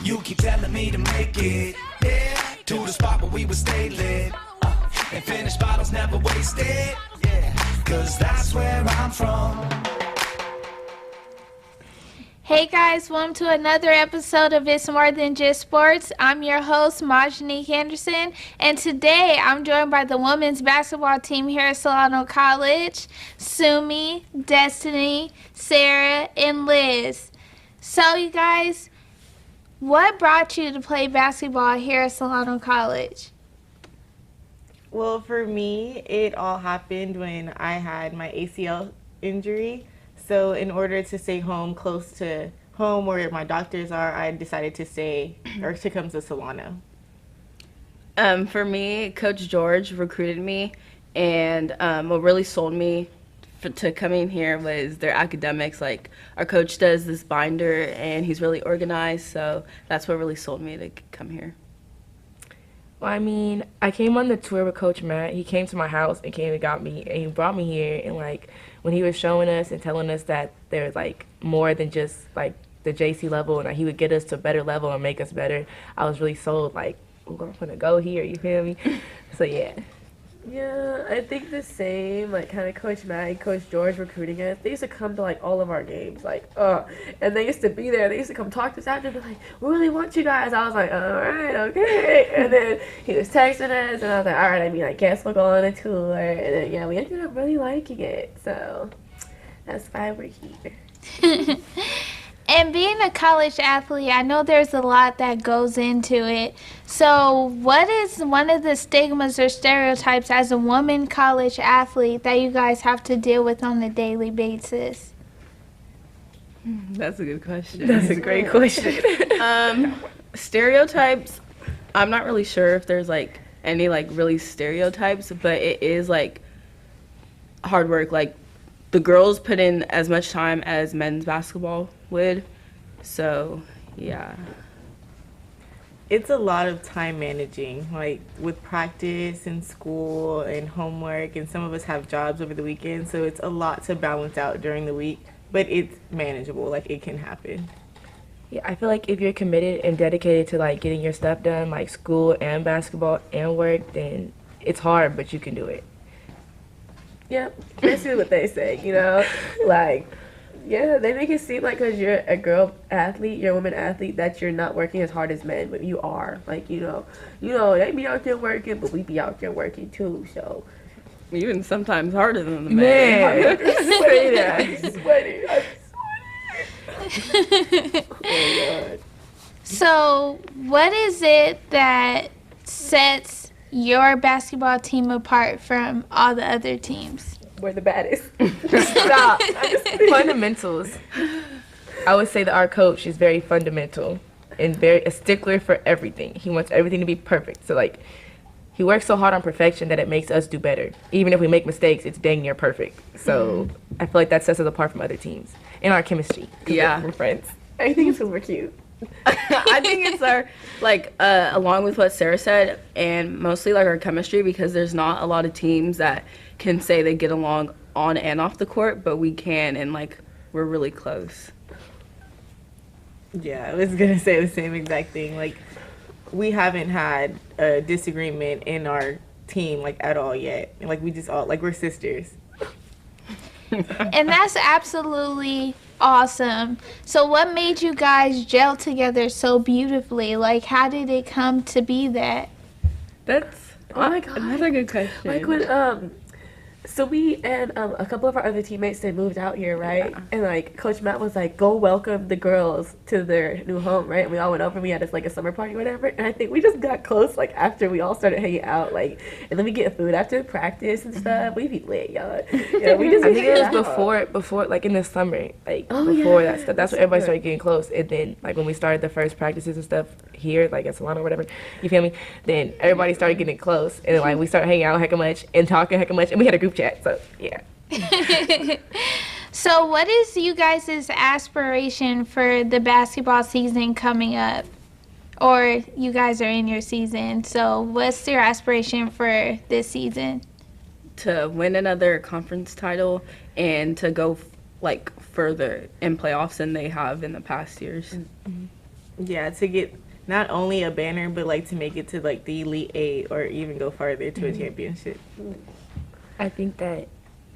You keep telling me to make it, yeah, to the spot where we would stay lit, and finish bottles never wasted, yeah, cause that's where I'm from. Hey guys, welcome to another episode of It's More Than Just Sports. I'm your host, Majanique Henderson, and today I'm joined by the women's basketball team here at Solano College, Sumi, Destiny, Sarah, and Liz. So you guys, what brought you to play basketball here at Solano College? Well, for me, it all happened when I had my ACL injury. So in order to stay home, close to home where my doctors are, I decided to stay or to come to Solano. For me, Coach George recruited me, and what really sold me to coming here was their academics. Like, our coach does this binder, and he's really organized, so that's what really sold me to come here. Well, I mean, I came on the tour with Coach Matt. He came to my house and came and got me, and he brought me here. And, like, when he was showing us and telling us that there's, like, more than just, like, the JC level, and he would get us to a better level and make us better, I was really sold, like, we're going to go here, you feel me? So, yeah. Yeah, I think the same, like, kind of Coach Matt and Coach George recruiting us. They used to come to, like, all of our games, like, and they used to be there. They used to come talk to us after, be like, we really want you guys. I was like, all right, okay. And then he was texting us, and I was like, all right, I mean, I guess we'll go on a tour. And then, yeah, we ended up really liking it. So that's why we're here. And being a college athlete, I know there's a lot that goes into it. So what is one of the stigmas or stereotypes as a woman college athlete that you guys have to deal with on a daily basis? That's a good question. That's a great question. Stereotypes, I'm not really sure if there's, like, any, like, really stereotypes, but it is, like, hard work. Like, the girls put in as much time as men's basketball would, so yeah. It's a lot of time managing, like with practice and school and homework, and some of us have jobs over the weekend, so it's a lot to balance out during the week, but it's manageable, like it can happen. Yeah, I feel like if you're committed and dedicated to, like, getting your stuff done, like school and basketball and work, then it's hard, but you can do it. Yep, basically what they say, you know, like, yeah, they make it seem like because you're a girl athlete, you're a woman athlete, that you're not working as hard as men, but you are. Like, you know, they be out there working, but we be out there working too, so. Even sometimes harder than the men. Sweaty. Oh, God. So what is it that sets your basketball team apart from all the other teams? We're the baddest. Stop. Fundamentals. I would say that our coach is very fundamental and very a stickler for everything. He wants everything to be perfect. So, like, he works so hard on perfection that it makes us do better. Even if we make mistakes, it's dang near perfect. So I feel like that sets us apart from other teams. And our chemistry. Yeah. We're friends. I think it's super cute. I think it's our, like, along with what Sarah said, and mostly, like, our chemistry, because there's not a lot of teams that can say they get along on and off the court, but we can, and, like, we're really close. Yeah, I was going to say the same exact thing. Like, we haven't had a disagreement in our team, like, at all yet. Like, we just all, like, we're sisters. And that's absolutely awesome. So what made you guys gel together so beautifully? Like, how did it come to be that? That's, oh my God, that's a good question. Like when so we and a couple of our other teammates, they moved out here, right? Yeah. And like Coach Matt was like, go welcome the girls to their new home, right? And we all went over and we had this like a summer party or whatever. And I think we just got close like after we all started hanging out, like, and then we get food after practice and stuff. We be lit, y'all. Yeah, we just I think it was before like in the summer, like before that stuff. That's when everybody started getting close. And then like when we started the first practices and stuff here, like at Solano or whatever, you feel me? Then everybody started getting close, and then, like we started hanging out hecka much and talking hecka much, and we had a group chat. So yeah. So what is you guys' aspiration for the basketball season coming up? Or you guys are in your season, so what's your aspiration for this season? To win another conference title and to go like further in playoffs than they have in the past years. Yeah, to get not only a banner, but like to make it to like the Elite Eight or even go farther to a championship. I think that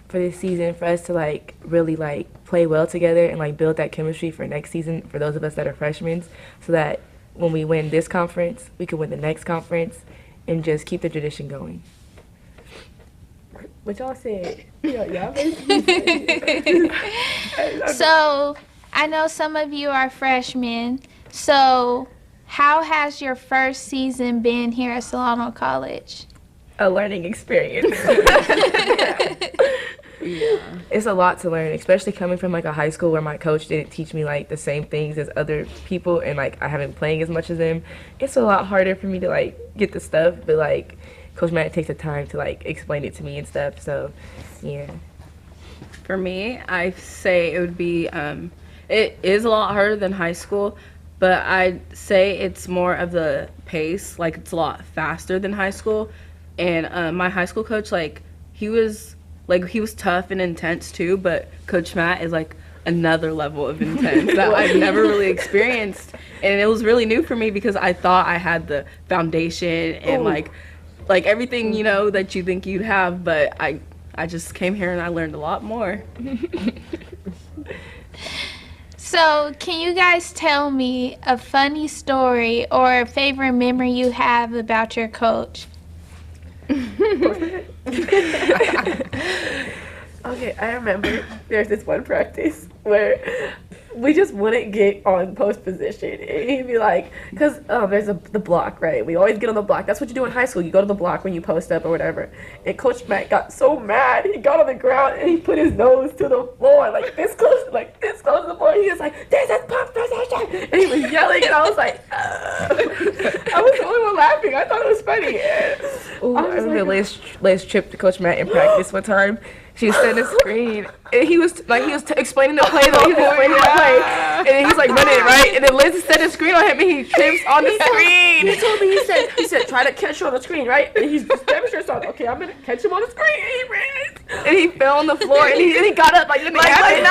for this season, for us to like really like play well together and like build that chemistry for next season for those of us that are freshmen, so that when we win this conference, we can win the next conference and just keep the tradition going. What y'all said? So I know some of you are freshmen. So how has your first season been here at Solano College? A learning experience. Yeah. It's a lot to learn, especially coming from like a high school where my coach didn't teach me like the same things as other people, and like I haven't been playing as much as them. It's a lot harder for me to like get the stuff, but like Coach Matt takes the time to like explain it to me and stuff. So yeah. For me, I say it would be it is a lot harder than high school, but I'd say it's more of the pace, like it's a lot faster than high school. And my high school coach, like he was tough and intense too, but Coach Matt is like another level of intense that I've never really experienced. And it was really new for me because I thought I had the foundation and like everything, you know, that you think you'd have, but I just came here and I learned a lot more. So can you guys tell me a funny story or a favorite memory you have about your coach? Okay, I remember there's this one practice where we just wouldn't get on post position. And he'd be like, because there's the block, right? We always get on the block. That's what you do in high school. You go to the block when you post up or whatever. And Coach Matt got so mad. He got on the ground and he put his nose to the floor, like this close to the floor. He was like, "This is post position." And he was yelling, and I was like, I was the only one laughing. I thought it was funny. I remember Lay's trip to Coach Matt in practice one time. She was setting the screen, and he was explaining the play, and then he's like running it, right? And then Liz set the screen on him, and he trips on the screen. He told me, he said, try to catch you on the screen, right? And he's demonstrating something. Okay, I'm gonna catch him on the screen. And he ran, and he fell on the floor, and he got up like nothing happened.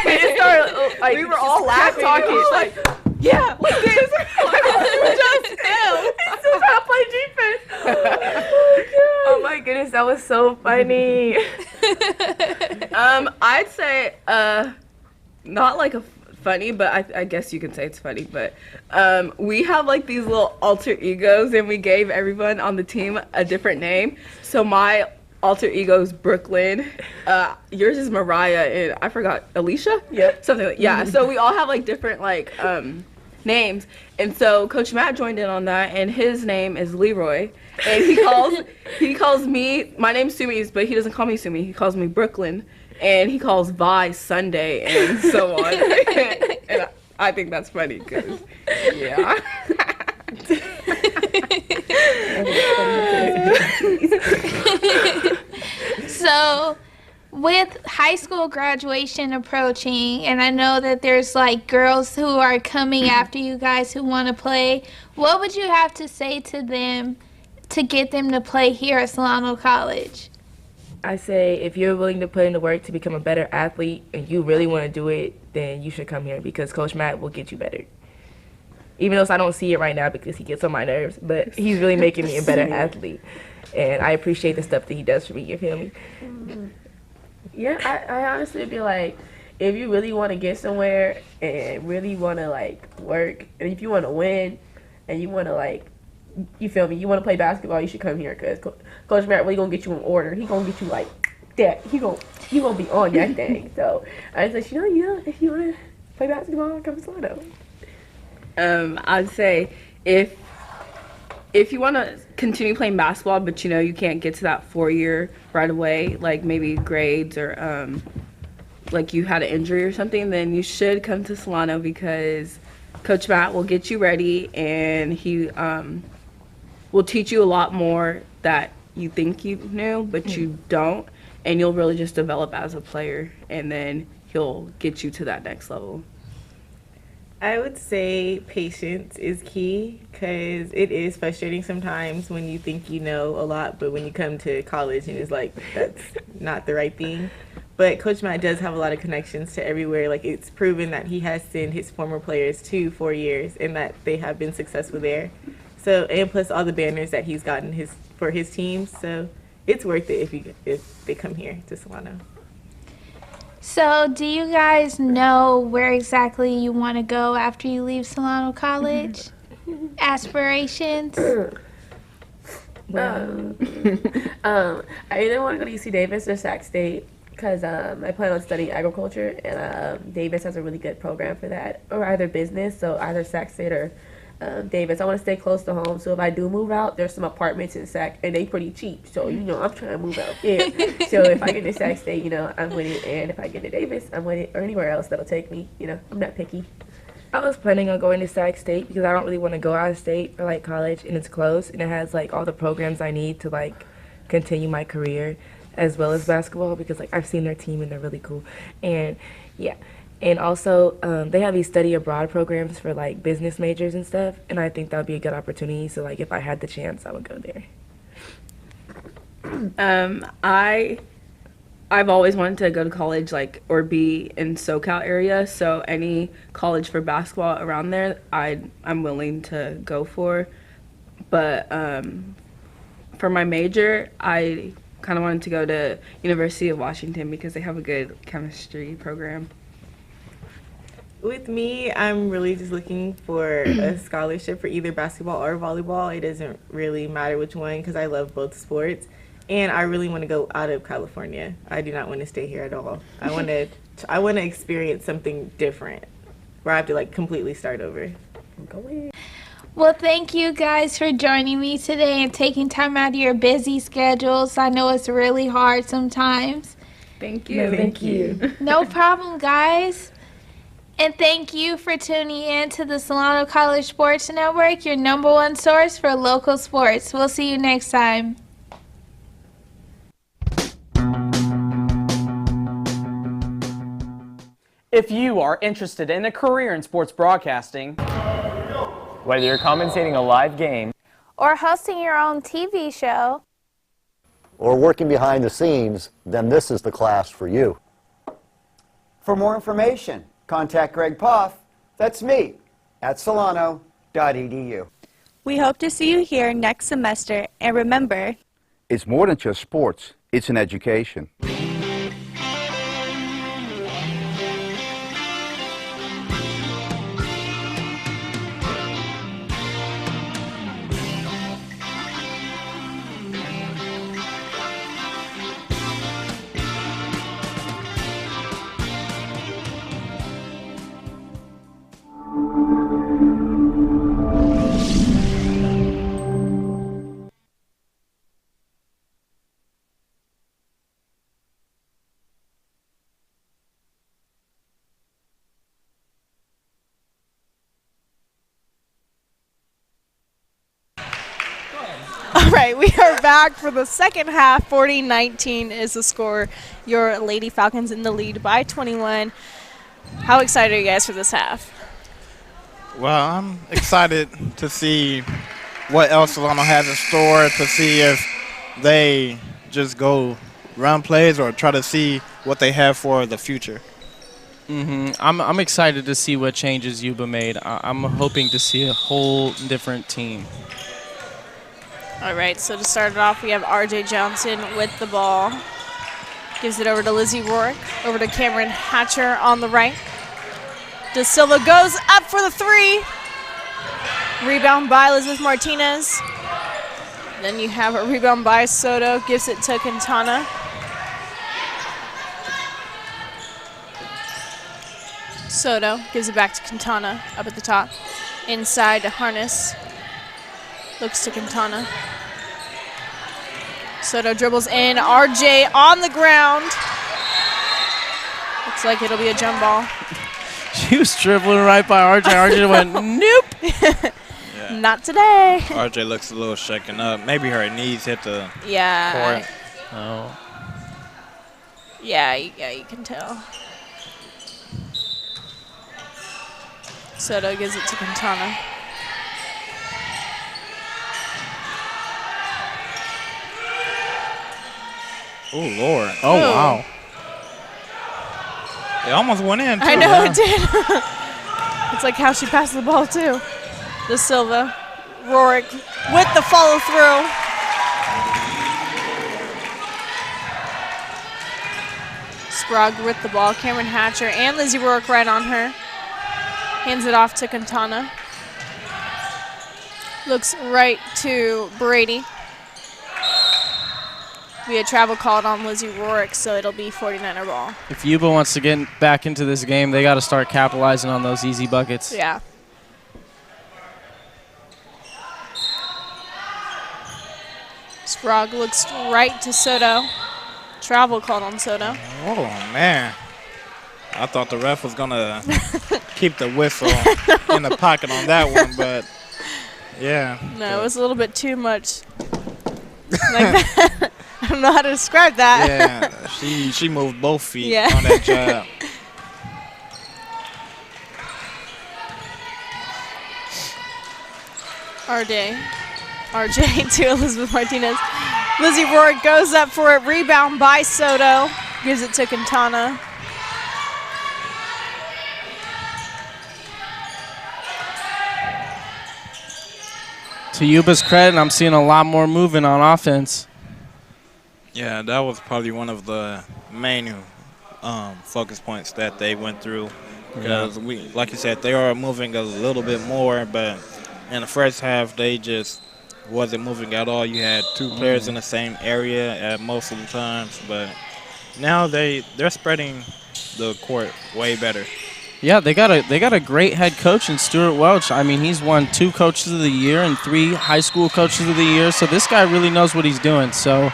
It started, like, we were all laughing. Like, yeah, like this. Just fell. He's still trying to play defense. Oh my goodness, that was so funny. I'd say not like a funny, but I guess you can say it's funny, but we have like these little alter egos, and we gave everyone on the team a different name. So my alter ego is Brooklyn, yours is Mariah, and I forgot, Alicia? Yep. Something like, yeah. So we all have like different like names, and so Coach Matt joined in on that, and his name is Leroy, and he calls me, my name's Sumis, but he doesn't call me Sumi, he calls me Brooklyn, and he calls Vi Sunday, and so on. And I think that's funny, because yeah. So With high school graduation approaching, and I know that there's like girls who are coming after you guys who want to play, what would you have to say to them to get them to play here at Solano College? I say if you're willing to put in the work to become a better athlete and you really want to do it, then you should come here because Coach Matt will get you better. Even though I don't see it right now because he gets on my nerves, but he's really making me a better athlete. And I appreciate the stuff that he does for me, you feel me? Yeah, I honestly feel like if you really want to get somewhere and really want to like work, and if you want to win, and you want to like, you feel me, you want to play basketball, you should come here because Coach Matt really gonna get you in order. He gonna get you like that. You gonna be on that thing. So I was like, you know, if you want to play basketball, come to Solano. I'd say if you want to continue playing basketball, but you know you can't get to that 4-year right away, like maybe grades or like you had an injury or something, then you should come to Solano because Coach Matt will get you ready and he will teach you a lot more that you think you knew, but you don't, and you'll really just develop as a player, and then he'll get you to that next level. I would say patience is key because it is frustrating sometimes when you think you know a lot, but when you come to college and it's like, that's not the right thing. But Coach Matt does have a lot of connections to everywhere. Like, it's proven that he has sent his former players to 4 years and that they have been successful there. So, and plus all the banners that he's gotten for his teams. So it's worth it if they come here to Solano. So, do you guys know where exactly you want to go after you leave Solano College? Aspirations? I either want to go to UC Davis or Sac State because I plan on studying agriculture, and Davis has a really good program for that, or either business, so either Sac State or Davis. I want to stay close to home, so if I do move out, there's some apartments in Sac, and they pretty cheap, so you know I'm trying to move out there. So if I get to Sac State, you know I'm with it, and if I get to Davis, I'm with it, or anywhere else that'll take me. You know, I'm not picky. I was planning on going to Sac State because I don't really want to go out of state for like college, and it's close, and it has like all the programs I need to like continue my career as well as basketball because like I've seen their team and they're really cool, and yeah. And also, they have these study abroad programs for like business majors and stuff, and I think that would be a good opportunity. So like, if I had the chance, I would go there. I've always wanted to go to college, like, or be in SoCal area. So any college for basketball around there, I'm willing to go for. But for my major, I kind of wanted to go to University of Washington because they have a good chemistry program. With me, I'm really just looking for a scholarship for either basketball or volleyball. It doesn't really matter which one because I love both sports. And I really want to go out of California. I do not want to stay here at all. I want to experience something different where I have to like completely start over. Well, thank you guys for joining me today and taking time out of your busy schedules. I know it's really hard sometimes. Thank you. No, thank you. No problem, guys. And thank you for tuning in to the Solano College Sports Network, your #1 source for local sports. We'll see you next time. If you are interested in a career in sports broadcasting, whether you're commentating a live game Or hosting your own TV show, or working behind the scenes, then this is the class for you. For more information, contact Greg Poff, that's me, at solano.edu. We hope to see you here next semester, and remember, It's more than just sports, it's an education. All right, we are back for the second half. 40-19 is the score. Your Lady Falcons in the lead by 21. How excited are you guys for this half? Well, I'm excited to see what else Solano has in store, to see if they just go run plays or try to see what they have for the future. I'm excited to see what changes Yuba made. I'm hoping to see a whole different team. All right, so to start it off, we have RJ Johnson with the ball. Gives it over to Lizzie Rourke, over to Cameron Hatcher on the right. De Silva goes up for the three. Rebound by Elizabeth Martinez. Then you have a rebound by Soto, gives it to Quintana. Soto gives it back to Quintana up at the top. Inside to Harness. Looks to Quintana. Soto dribbles in. RJ on the ground. Looks like it'll be a jump ball. She was dribbling right by RJ. RJ went, nope. Not today. RJ looks a little shaken up. Maybe her knees hit the Yeah. court. Oh. Yeah, you can tell. Soto gives it to Quintana. Oh, Lord. Oh, wow. It almost went in, too. I know it did. It's like how she passed the ball, too. De Silva. Rourke with the follow-through. Sprague with the ball. Cameron Hatcher and Lizzie Rourke right on her. Hands it off to Quintana. Looks right to Brady. We had travel called on Lizzie Rourke, so it'll be 49er ball. If Yuba wants to get back into this game, they got to start capitalizing on those easy buckets. Yeah. Sprague looks right to Soto. Travel called on Soto. Oh, man. I thought the ref was going to keep the whistle in the pocket on that one, but, yeah. No, it was a little bit too much like that. I don't know how to describe that. Yeah, she moved both feet Yeah. on that job. RJ to Elizabeth Martinez. Lizzie Rourke goes up for it. Rebound by Soto. Gives it to Quintana. To Yuba's credit, I'm seeing a lot more moving on offense. Yeah, that was probably one of the main focus points that they went through. Because, like you said, they are moving a little bit more, but in the first half, they just wasn't moving at all. You had two players in the same area at most of the times, but now they're spreading the court way better. Yeah, they got a great head coach in Stuart Welch. I mean, he's won 2 Coaches of the Year and 3 high school Coaches of the Year, so this guy really knows what he's doing. So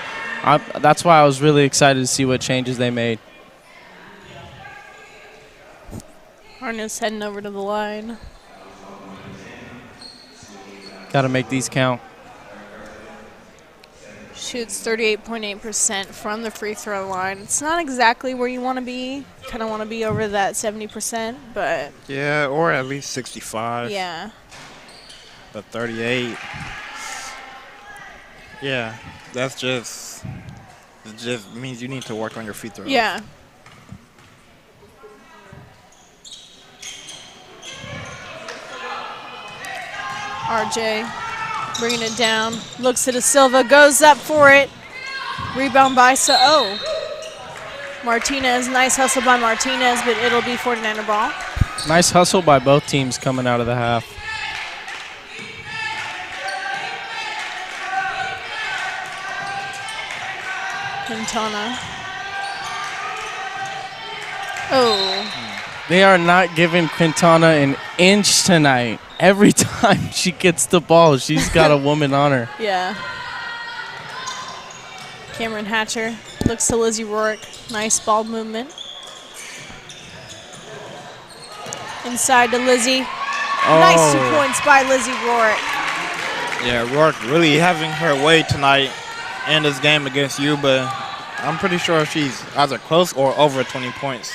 that's why I was really excited to see what changes they made. Harness heading over to the line. Got to make these count. Shoots 38.8% from the free throw line. It's not exactly where you want to be. Kind of want to be over that 70%, but Yeah, or at least 65. yeah. But 38. Yeah, it just means you need to work on your free throws. Yeah. RJ bringing it down. Looks at De Silva. Goes up for it. Rebound by Martinez. Nice hustle by Martinez, but it'll be 49er ball. Nice hustle by both teams coming out of the half. Quintana. Oh. They are not giving Quintana an inch tonight. Every time she gets the ball, she's got a woman on her. Yeah. Cameron Hatcher looks to Lizzie Rourke. Nice ball movement. Inside to Lizzie. Oh. Nice 2 points by Lizzie Rourke. Yeah, Rourke really having her way tonight in this game against Yuba. I'm pretty sure she's either close or over 20 points.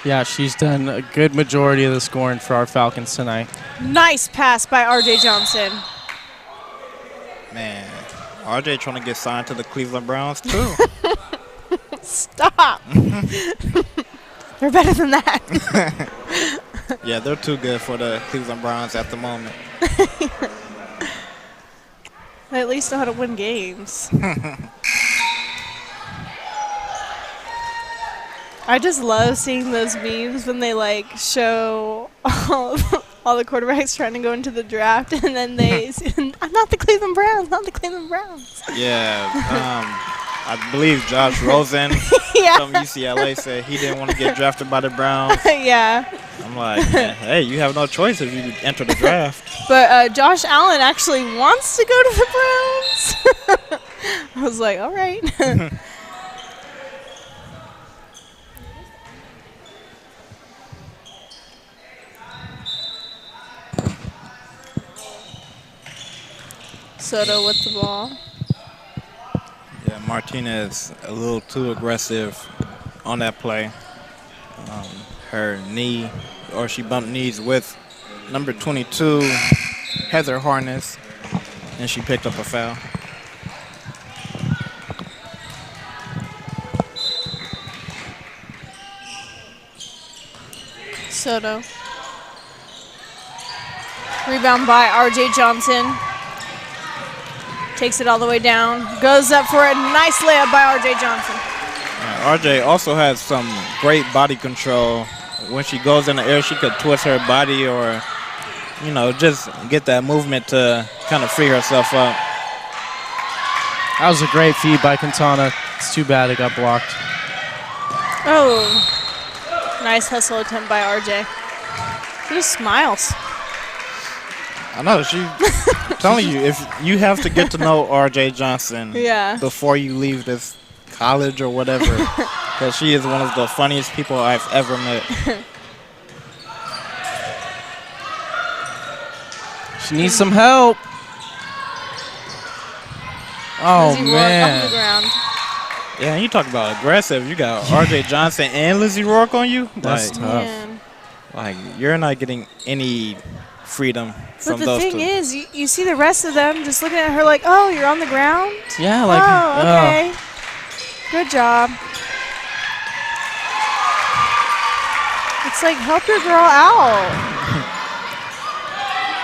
Yeah, she's done a good majority of the scoring for our Falcons tonight. Nice pass by R.J. Johnson. Man, RJ trying to get signed to the Cleveland Browns, too. Stop. They're better than that. Yeah, they're too good for the Cleveland Browns at the moment. They at least know how to win games. I just love seeing those memes when they like show all the quarterbacks trying to go into the draft, and then they I'm not the Cleveland Browns, not the Cleveland Browns. Yeah, I believe Josh Rosen from UCLA said he didn't want to get drafted by the Browns. Yeah. I'm like, man, hey, you have no choice if you enter the draft. But Josh Allen actually wants to go to the Browns. I was like, all right. Soto with the ball. Yeah, Martinez a little too aggressive on that play. Her knee, or she bumped knees with number 22, Heather Harness, and she picked up a foul. Soto. Rebound by R.J. Johnson. Takes it all the way down. Goes up for a nice layup by R.J. Johnson. RJ also has some great body control. When she goes in the air, she could twist her body or, you know, just get that movement to kind of free herself up. That was a great feed by Quintana. It's too bad it got blocked. Oh, nice hustle attempt by RJ. Just smiles. I know, I'm telling you, if you have to get to know RJ Johnson before you leave this college or whatever, because she is one of the funniest people I've ever met. She needs some help. Oh, Lizzie man. Rourke on the ground. Yeah, and you talk about aggressive. You got RJ Johnson and Lizzie Rourke on you. That's like, tough. Man. Like, you're not getting any freedom from But the those thing two. is, you see the rest of them just looking at her like, oh, you're on the ground? Yeah, like, oh, okay. Good job. It's like, help your girl out.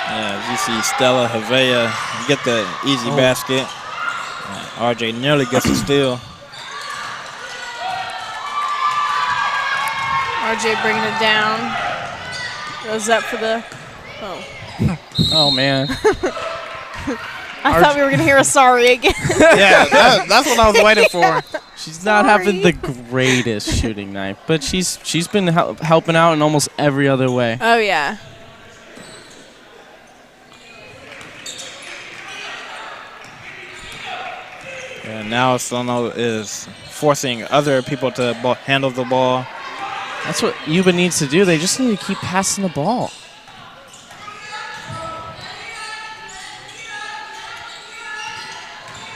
Yeah, you see Stella Havea get the easy basket. RJ nearly gets a steal. RJ bringing it down. Goes up for the... Oh. Oh, man. I thought we were going to hear a sorry again. Yeah, that's what I was waiting for. She's not having the greatest shooting night, but she's been helping out in almost every other way. Oh, yeah. And now Solano is forcing other people to handle the ball. That's what Yuba needs to do. They just need to keep passing the ball.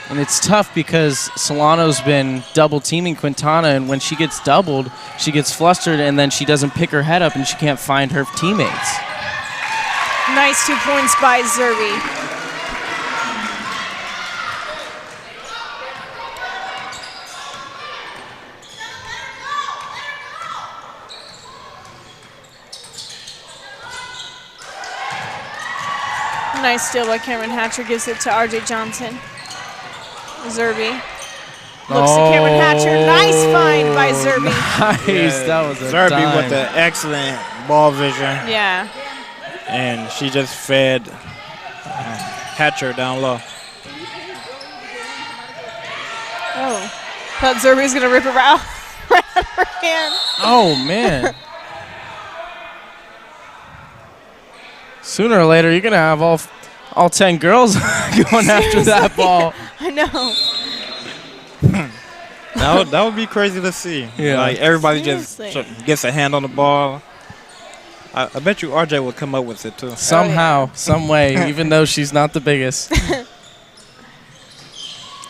And it's tough because Solano's been double teaming Quintana, and when she gets doubled, she gets flustered, and then she doesn't pick her head up, and she can't find her teammates. Nice 2 points by Zerby. Nice steal by Cameron Hatcher, gives it to R.J. Johnson. Zerby looks to Cameron Hatcher. Nice find by Zerby. Nice, Yeah, that was a Zerby dime. with the excellent ball vision. Yeah. And she just fed Hatcher down low. Oh. Thought Zerby was going to rip it right out of her hand. Oh, man. Sooner or later, you're going to have all 10 girls going after that ball. I know. That would be crazy to see. Yeah. Like everybody Seriously. just gets a hand on the ball. I bet you RJ will come up with it too. Somehow, some way, even though she's not the biggest.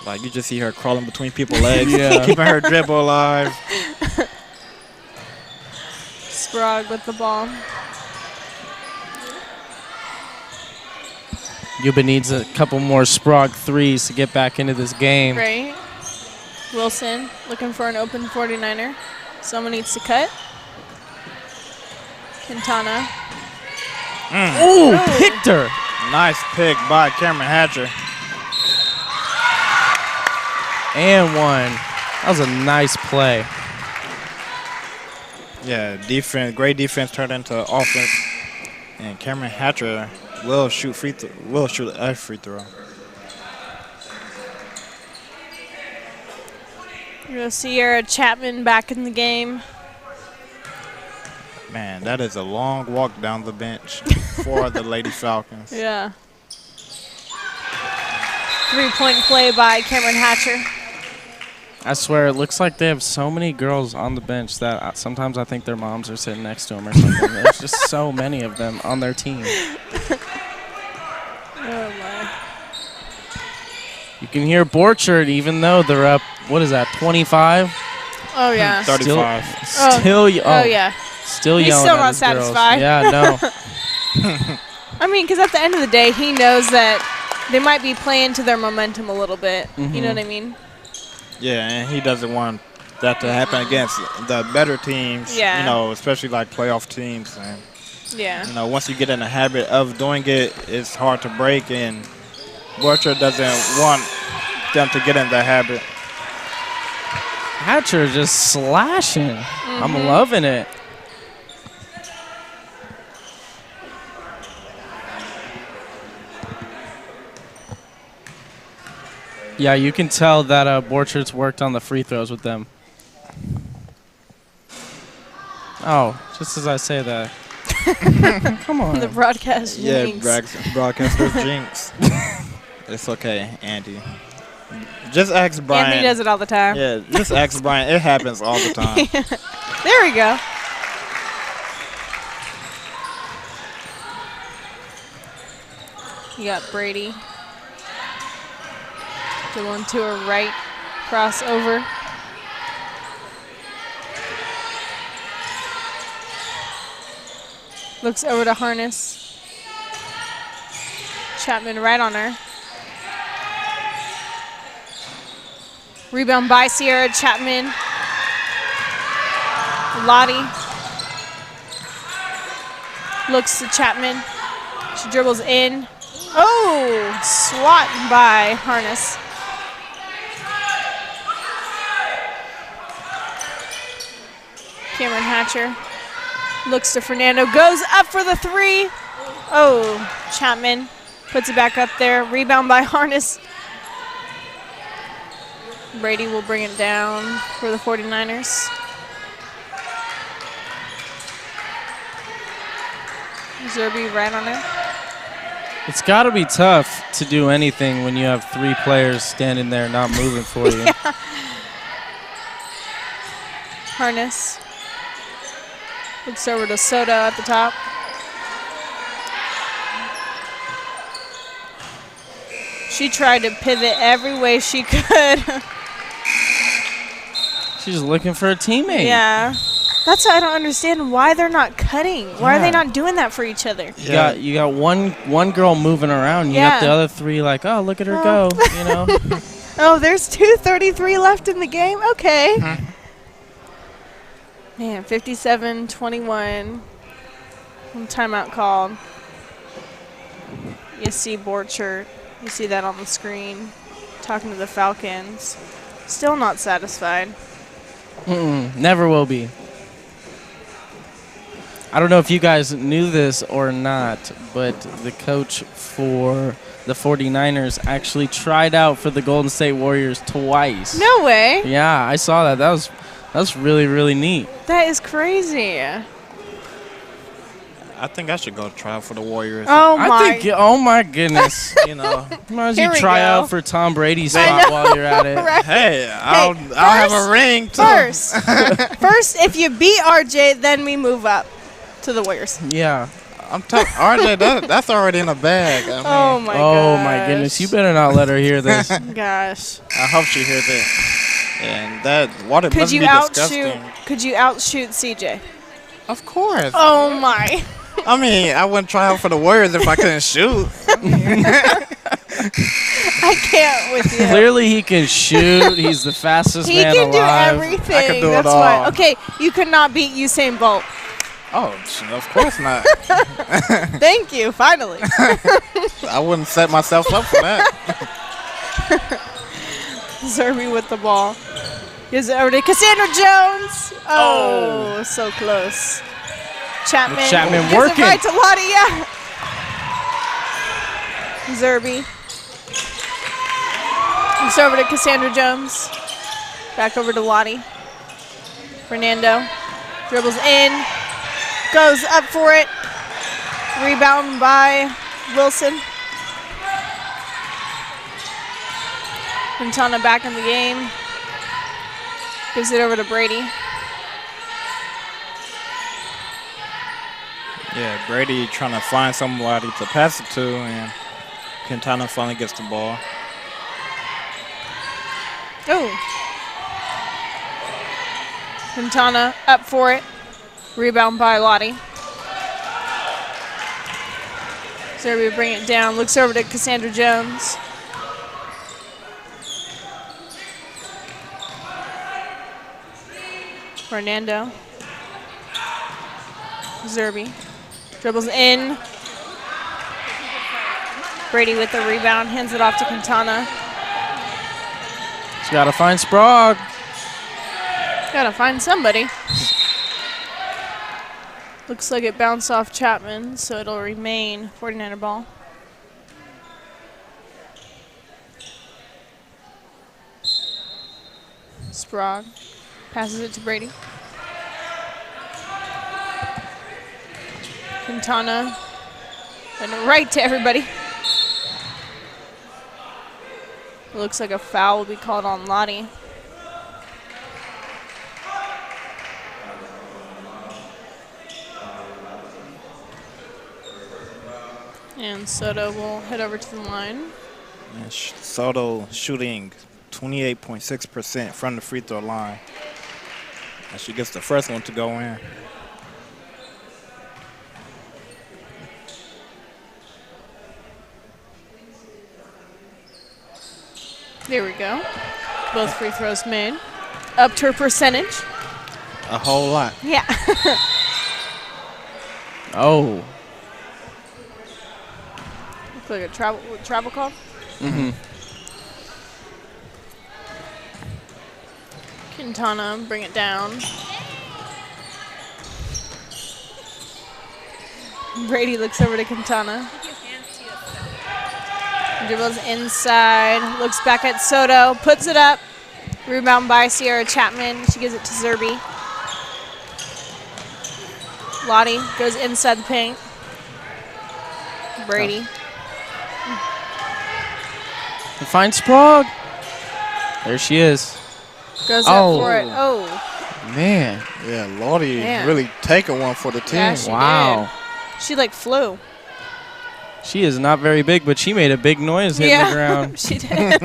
Like you just see her crawling between people's legs, Yeah. keeping her dribble alive. Sprague with the ball. Yuba needs a couple more Sprague threes to get back into this game. Great. Wilson looking for an open 49er. Someone needs to cut. Quintana. Ooh, picked her. Nice pick by Cameron Hatcher. And one. That was a nice play. Yeah, defense, great defense turned into offense. And Cameron Hatcher will shoot a free throw. You'll see Sierra Chapman back in the game. Man, that is a long walk down the bench for the Lady Falcons. Yeah. 3-point play by Cameron Hatcher. I swear, it looks like they have so many girls on the bench that sometimes I think their moms are sitting next to them or something. There's just so many of them on their team. Oh, my. You can hear Borchard, even though they're up, what is that, 25? Oh, yeah. 35. Still yeah. Still He's yelling still at not his girls. satisfied. Yeah, no. I mean, because at the end of the day, he knows that they might be playing to their momentum a little bit. You know what I mean? Yeah, and he doesn't want that to happen against the better teams, Yeah. you know, especially like playoff teams. And, Yeah. you know, once you get in the habit of doing it, it's hard to break, and Borchard doesn't want them to get in that habit. Hatcher just slashing. I'm loving it. Yeah, you can tell that Borchard's worked on the free throws with them. Oh, just as I say that. Come on. The broadcast jinx. Yeah, broadcaster jinx. It's okay, Andy. Just ask Brian. Anthony does it all the time. Yeah, just ask Brian. It happens all the time. There we go. You got Brady. The one to her right. Crossover. Looks over to Harness. Chapman right on her. Rebound by Sierra Chapman. Lottie looks to Chapman. She dribbles in. Oh, swat by Harness. Cameron Hatcher looks to Fernando, goes up for the three. Oh, Chapman puts it back up there. Rebound by Harness. Brady will bring it down for the 49ers. Zerby right on her. It's got to be tough to do anything when you have three players standing there not moving for you. Yeah. Harness. Looks over to Soto at the top. She tried to pivot every way she could. She's looking for a teammate. Yeah. That's why I don't understand why they're not cutting. Why are they not doing that for each other? You got one girl moving around. You got the other three like, oh, look at her go. You know. Oh, there's 2:33 left in the game. Okay. Man, 57-21. Timeout called. You see Borchard. You see that on the screen. Talking to the Falcons. Still not satisfied. Never will be. I don't know if you guys knew this or not, but the coach for the 49ers actually tried out for the Golden State Warriors twice. No way. Yeah, I saw that. That was really, really neat. That is crazy. I think I should go try out for the Warriors. Oh my goodness. You know, might as Here well we try go. out for Tom Brady's spot while you're at it. Right. Hey, I'll have a ring too. First, if you beat RJ, then we move up to the Warriors. Yeah. I'm telling RJ, that's already in a bag. I mean, Oh my Oh my goodness! You better not let her hear this. Gosh. I hope she hears it. And that water Could must you be disgusting. Could you outshoot CJ? Of course. Oh my. I mean, I wouldn't try out for the Warriors if I couldn't shoot. I can't with you. Clearly, he can shoot. He's the fastest He man can do alive. everything. I can do it That's all. why. Okay, you could not beat Usain Bolt. Oh, of course not. Thank you. Finally. I wouldn't set myself up for that. Zerby with the ball. Gives it over to Cassandra Jones. Oh, so close. Chapman gives working. it right to Lottie. Yeah. Zerby. It's over to Cassandra Jones. Back over to Lottie. Fernando dribbles in. Goes up for it. Rebound by Wilson. Quintana back in the game. Gives it over to Brady. Yeah, Brady trying to find somebody to pass it to, and Quintana finally gets the ball. Oh. Quintana up for it. Rebound by Lottie. Zerby bring it down. Looks over to Cassandra Jones. Fernando. Zerby. Dribbles in. Brady with the rebound. Hands it off to Quintana. She's got to find Sprague. Gotta find somebody. Looks like it bounced off Chapman, so it'll remain 49er ball. Sprague passes it to Brady. Quintana, and right to everybody. Looks like a foul will be called on Lottie. And Soto will head over to the line. And Soto shooting 28.6% from the free throw line. And she gets the first one to go in. There we go. Both free throws made. Upped her percentage. A whole lot. Yeah. Oh. Looks like a travel call. Mm-hmm. Quintana, bring it down. Brady looks over to Quintana. Dribbles inside, looks back at Soto, puts it up. Rebound by Sierra Chapman. She gives it to Zerby. Lottie goes inside the paint. Brady. Find Sprague. There she is. Goes up for it. Oh. Man. Yeah, Lottie Man. really taking one for the team. Yeah, she Wow. did. She like flew. She is not very big, but she made a big noise hitting the ground. She did.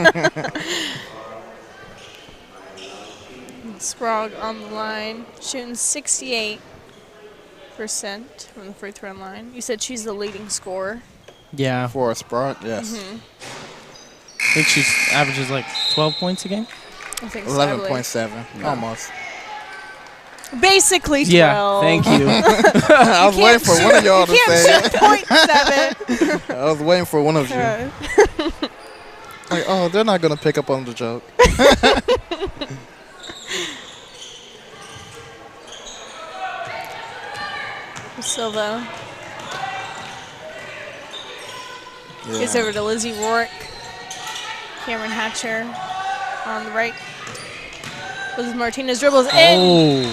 Sprague on the line, shooting 68% from the free throw line. You said she's the leading scorer. Yeah. For a Sprague, yes. Mm-hmm. I think she averages like 12 points a game. I think so, I believe. 11.7, almost. Basically 12. Yeah, thank you. I was waiting for one of y'all to say it. .7. I was waiting for one of you. Like, oh, they're not going to pick up on the joke. Silva. Yeah. Gets over to Lizzie Rourke. Cameron Hatcher on the right. Liz Martinez dribbles in.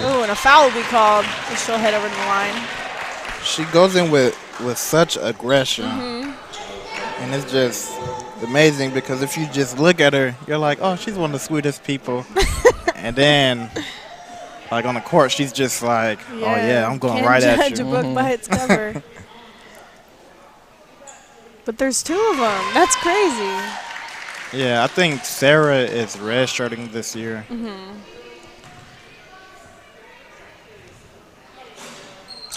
Oh, and a foul will be called. And she'll head over to the line. She goes in with such aggression. And it's just amazing because if you just look at her, you're like, oh, she's one of the sweetest people. And then Like on the court, she's just like, oh yeah, I'm going right Can't at judge you. a book by its cover. But there's 2 of them. That's crazy. Yeah, I think Sarah is redshirting this year.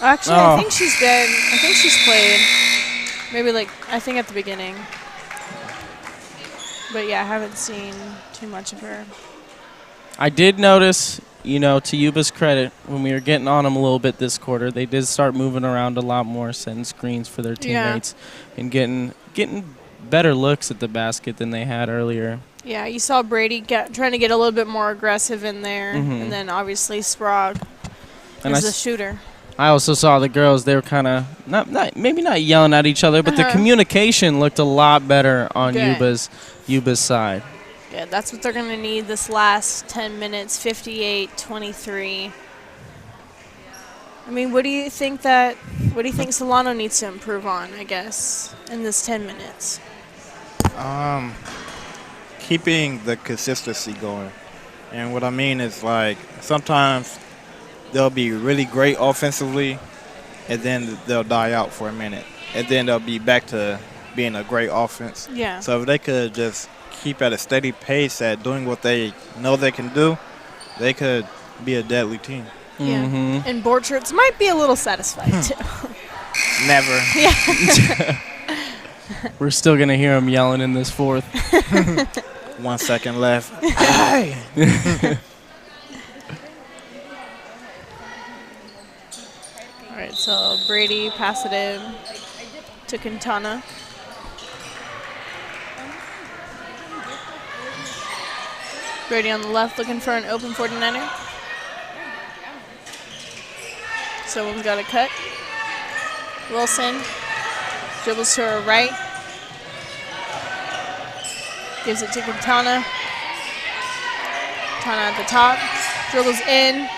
Actually, I think she's been. I think she's played. Maybe I think at the beginning. But yeah, I haven't seen too much of her. I did notice, to Yuba's credit, when we were getting on them a little bit this quarter, they did start moving around a lot more, setting screens for their teammates, and getting better looks at the basket than they had earlier. Yeah, you saw Brady trying to get a little bit more aggressive in there, and then obviously Sprague is the shooter. I also saw the girls; they were kind of maybe not yelling at each other, but the communication looked a lot better on Yuba's side. Yeah, that's what they're going to need this last 10 minutes, 58-23. I mean, what do you think Solano needs to improve on, I guess, in this 10 minutes? Keeping the consistency going. And what I mean is, sometimes they'll be really great offensively, and then they'll die out for a minute. And then they'll be back to being a great offense. Yeah. So if they could just keep at a steady pace at doing what they know they can do, they could be a deadly team. Yeah. And board shirts might be a little satisfied, too. Never. Yeah. We're still going to hear them yelling in this fourth. 1 second left. Hey! All right, so Brady pass it in to Quintana. Brady on the left looking for an open 49er. Someone's got a cut. Wilson dribbles to her right. Gives it to Quintana. Quintana at the top. Dribbles in.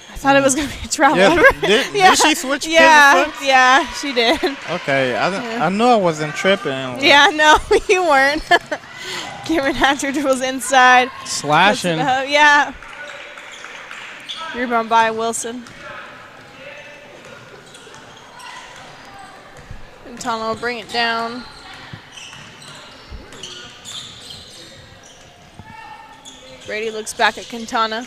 I thought it was going to be a travel. Yeah, did she switch pivot foots? Yeah, she did. Okay, I knew I wasn't tripping. Yeah, no, you weren't. Cameron Hatcher dribbles inside. Slashing. Yeah. Rebound by Wilson. Quintana will bring it down. Brady looks back at Quintana.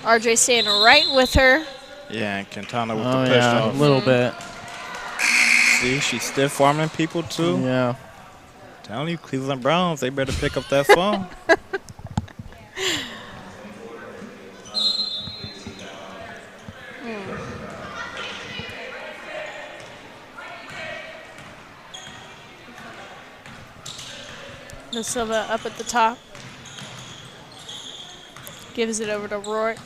RJ staying right with her. Yeah, and Quintana with the push off. A little bit. See, she's stiff arming people too. Yeah. Telling you, Cleveland Browns, they better pick up that phone. Da Silva up at the top. Gives it over to Rourke.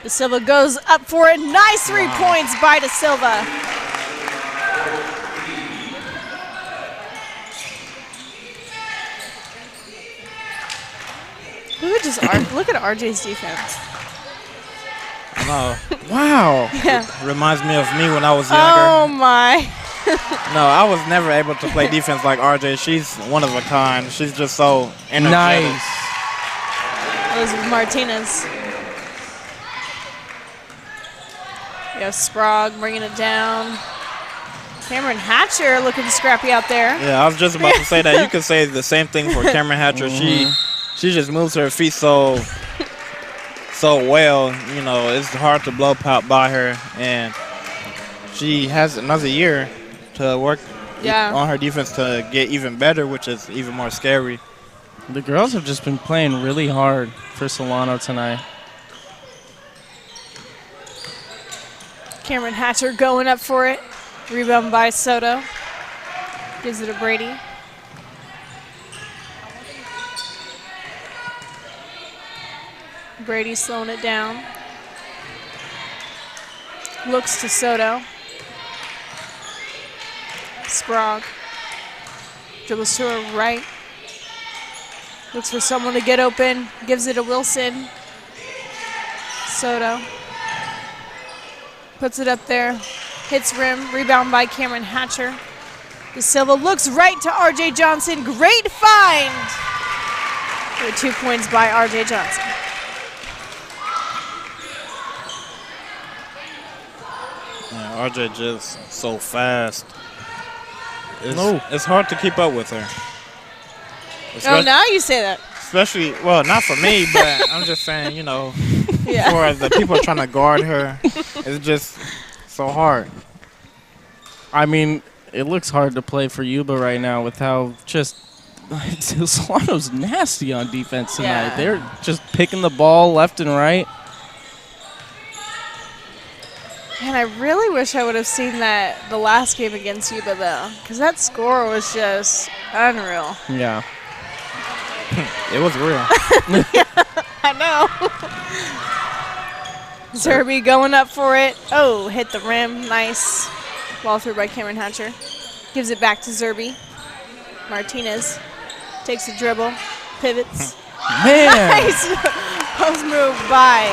Da Silva goes up for it. Nice 3 points by Da Silva. Look at RJ's defense. I know. Wow. Yeah. Reminds me of me when I was younger. Oh my. No, I was never able to play defense like RJ. She's one of a kind. She's just so energetic. Nice. Elizabeth Martinez. We have Sprague bringing it down. Cameron Hatcher looking scrappy out there. Yeah, I was just about to say that. You could say the same thing for Cameron Hatcher. She just moves her feet so well. You know, it's hard to blow pop by her, and she has another year to work on her defense to get even better, which is even more scary. The girls have just been playing really hard for Solano tonight. Cameron Hatcher going up for it. Rebound by Soto. Gives it to Brady. Brady slowing it down. Looks to Soto. Sprague. Dribbles to her right. Looks for someone to get open. Gives it to Wilson. Soto. Puts it up there. Hits rim. Rebound by Cameron Hatcher. Da Silva looks right to RJ Johnson. Great find. With 2 points by R.J. Johnson. Yeah, RJ just so fast. It's hard to keep up with her. Oh, now you say that. Especially, well, not for me, but I'm just saying, you know, Yeah. for the people trying to guard her, it's just so hard. I mean, it looks hard to play for Yuba right now with how just Solano's nasty on defense tonight. Yeah. They're just picking the ball left and right. Man, I really wish I would have seen that the last game against Yuba, though, because that score was just unreal. Yeah. It was real. I know. Zerby going up for it. Oh, hit the rim. Nice. Ball through by Cameron Hatcher. Gives it back to Zerby. Martinez takes a dribble. Pivots. Man. Nice. Post move by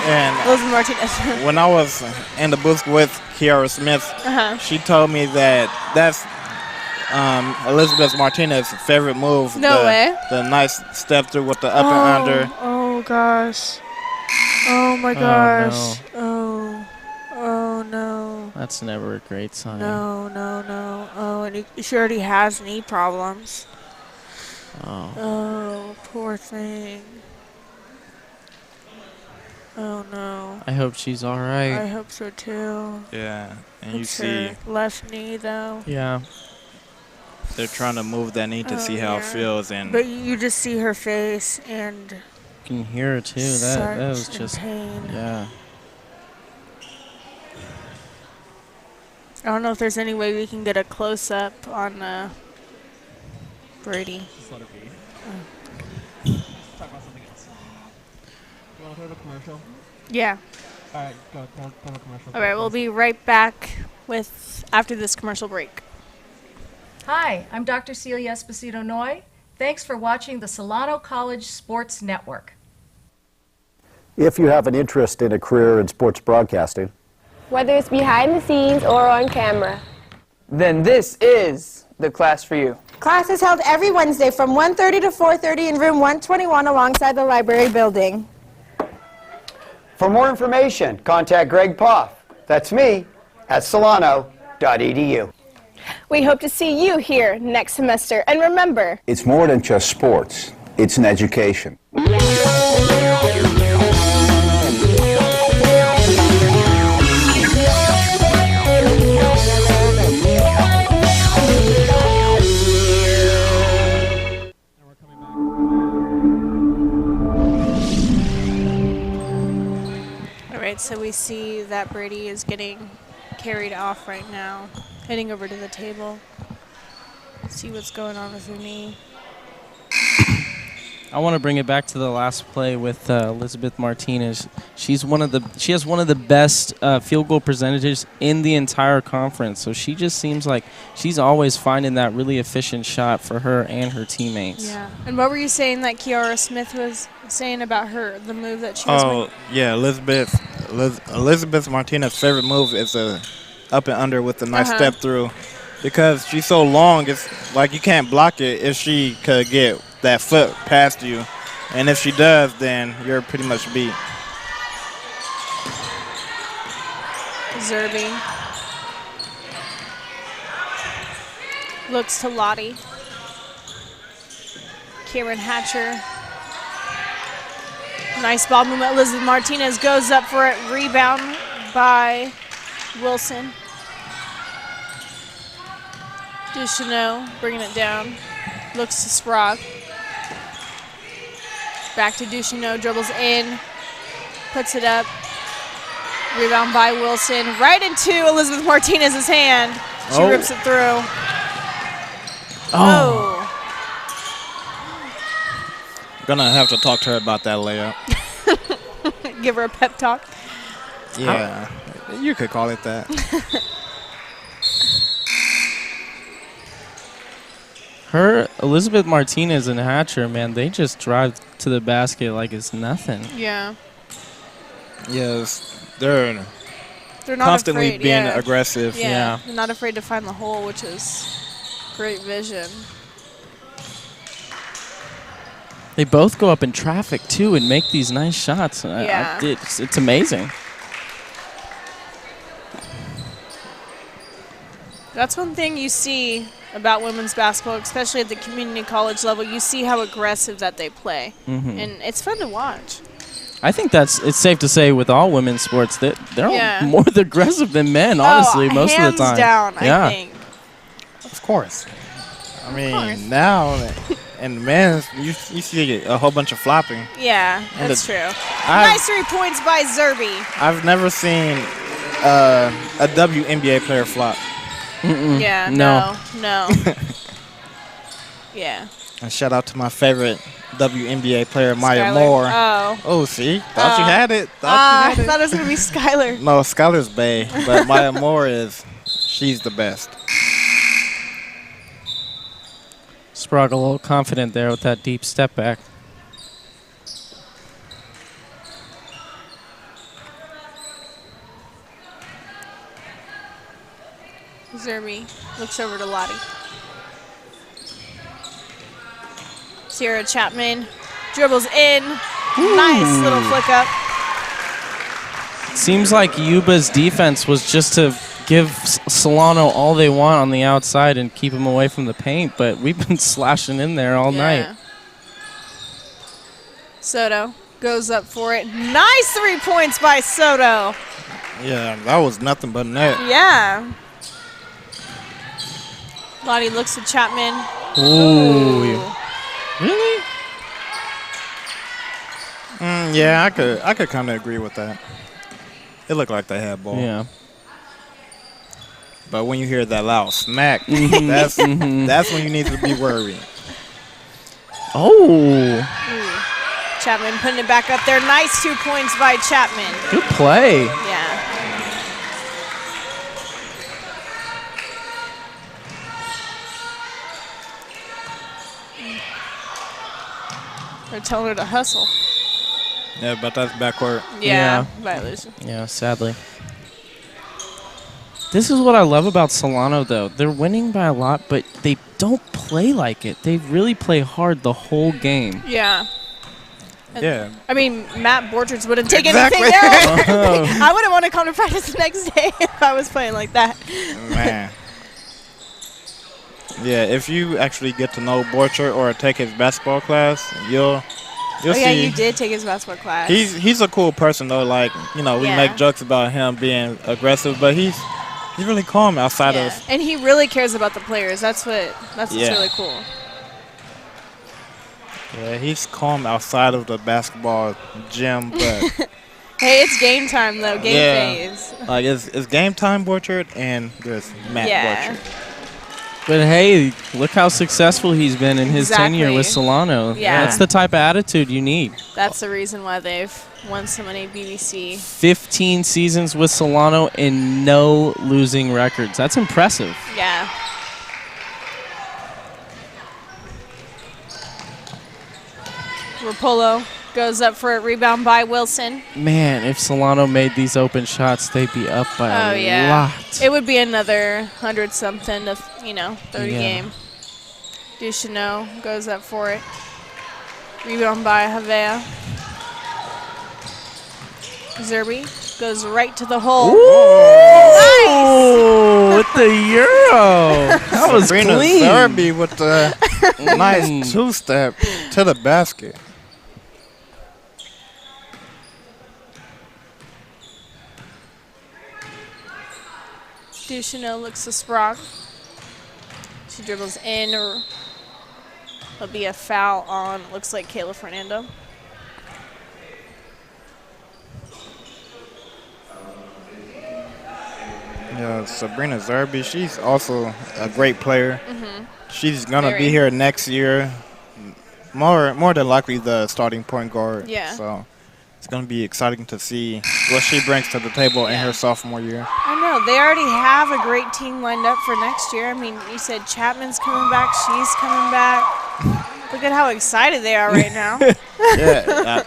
And Elizabeth Martinez. when I was in the booth with Kiara Smith, she told me that that's Elizabeth Martinez's favorite move. No way. The nice step through with the up and under. Oh, gosh. Oh, my gosh. Oh, no. That's never a great sign. No. Oh, and she already has knee problems. Oh. Oh, poor thing. Oh, no. I hope she's all right. I hope so, too. Yeah, and you It's see her left knee, though. Yeah. they're trying to move that knee to see how it feels. And But you just see her face and You can hear it, too. That was such just, pain. yeah. I don't know if there's any way we can get a close-up on Brady. Just let it be. Talk about something else. You want to go to commercial? Yeah. All right, go to commercial. All right, we'll be right back with after this commercial break. Hi, I'm Dr. Celia Esposito Noy. Thanks for watching the Solano College Sports Network. If you have an interest in a career in sports broadcasting, whether it's behind the scenes or on camera, then this is the class for you. Class is held every Wednesday from 1:30 to 4:30 in room 121 alongside the library building. For more information, contact Greg Poff. That's me at solano.edu. We hope to see you here next semester. And remember, It's more than just sports. It's an education. All right, so we see that Brady is getting carried off right now, heading over to the table. See what's going on with her knee. I want to bring it back to the last play with Elizabeth Martinez. She has one of the best field goal percentages in the entire conference. So she just seems like she's always finding that really efficient shot for her and her teammates. Yeah. And what were you saying that Kiara Smith was saying about her, the move that she was making? Yeah, Elizabeth Martinez's favorite move is a up and under with a nice step through, because she's so long. It's like you can't block it if she could get that foot past you, and if she does, then you're pretty much beat. Zerby looks to Lottie. Kieran Hatcher. Nice ball movement. Elizabeth Martinez goes up for it. Rebound by Wilson. Ducheneau bringing it down. Looks to Sprague. Back to Ducheneau. Dribbles in. Puts it up. Rebound by Wilson. Right into Elizabeth Martinez's hand. She rips it through. Oh. Gonna have to talk to her about that layup. Give her a pep talk. Yeah, you could call it that. Her, Elizabeth Martinez and Hatcher, man, they just drive to the basket like it's nothing. Yeah. Yes, they're not constantly afraid, being aggressive. Yeah. They're not afraid to find the hole, which is great vision. They both go up in traffic, too, and make these nice shots. Yeah. It's amazing. That's one thing you see about women's basketball, especially at the community college level. You see how aggressive that they play, and it's fun to watch. I think it's safe to say with all women's sports that they're all more aggressive than men, honestly, most of the time. Hands down, I think. Of course. I mean, now in the men's, you see a whole bunch of flopping. Yeah, that's true. Nice 3 points by Zerby. I've never seen a WNBA player flop. Yeah, no. Yeah. And shout out to my favorite WNBA player, Maya Skylar. Moore. Oh, see? Thought you had it. I thought it was going to be Skylar. No, Skylar's bae, but Maya Moore she's the best. Sprague a little confident there with that deep step back. Zerby looks over to Lottie. Sierra Chapman dribbles in. Nice little flick up. Seems like Yuba's defense was just to give Solano all they want on the outside and keep him away from the paint, but we've been slashing in there all night. Soto goes up for it. Nice 3 points by Soto. Yeah, that was nothing but net. Yeah. Lottie looks at Chapman. Ooh. Really? Yeah, I could kind of agree with that. It looked like they had ball. Yeah. But when you hear that loud smack, that's when you need to be worried. Oh. Chapman putting it back up there. Nice 2 points by Chapman. Good play. Yeah. They're telling her to hustle. Yeah, but that's backward. Yeah. Violation. Yeah, sadly. This is what I love about Solano, though. They're winning by a lot, but they don't play like it. They really play hard the whole game. Yeah. Yeah. I mean, Matt Borchards wouldn't take anything there. I wouldn't want to come to practice the next day if I was playing like that. Man. Yeah, if you actually get to know Borchard or take his basketball class, you'll see. Yeah, you did take his basketball class. He's a cool person though. Like, we make jokes about him being aggressive, but he's really calm outside of. And he really cares about the players. That's what's really cool. Yeah, he's calm outside of the basketball gym, but hey, it's game time though. Game phase. Like it's game time, Borchard, and there's Matt Borchard. But hey, look how successful he's been in his tenure with Solano. Yeah. That's the type of attitude you need. That's the reason why they've won so many BBC. 15 seasons with Solano and no losing records. That's impressive. Yeah. Rapolo goes up for a rebound by Wilson. Man, if Solano made these open shots, they'd be up by a lot. It would be another 100-something to, 30 game. Ducheneau goes up for it. Rebound by Havea. Zerby goes right to the hole. Ooh, with the Euro. That was Sabrina clean. Zerby with the nice two-step to the basket. Ducheneau looks to Sprague. She dribbles in. There'll be a foul on, looks like Kayla Fernando. Yeah, Sabrina Zerby, she's also a great player. She's going to be here next year. More than likely the starting point guard. Yeah. So it's going to be exciting to see what she brings to the table in her sophomore year. I know. They already have a great team lined up for next year. I mean, you said Chapman's coming back. She's coming back. Look at how excited they are right now. Yeah.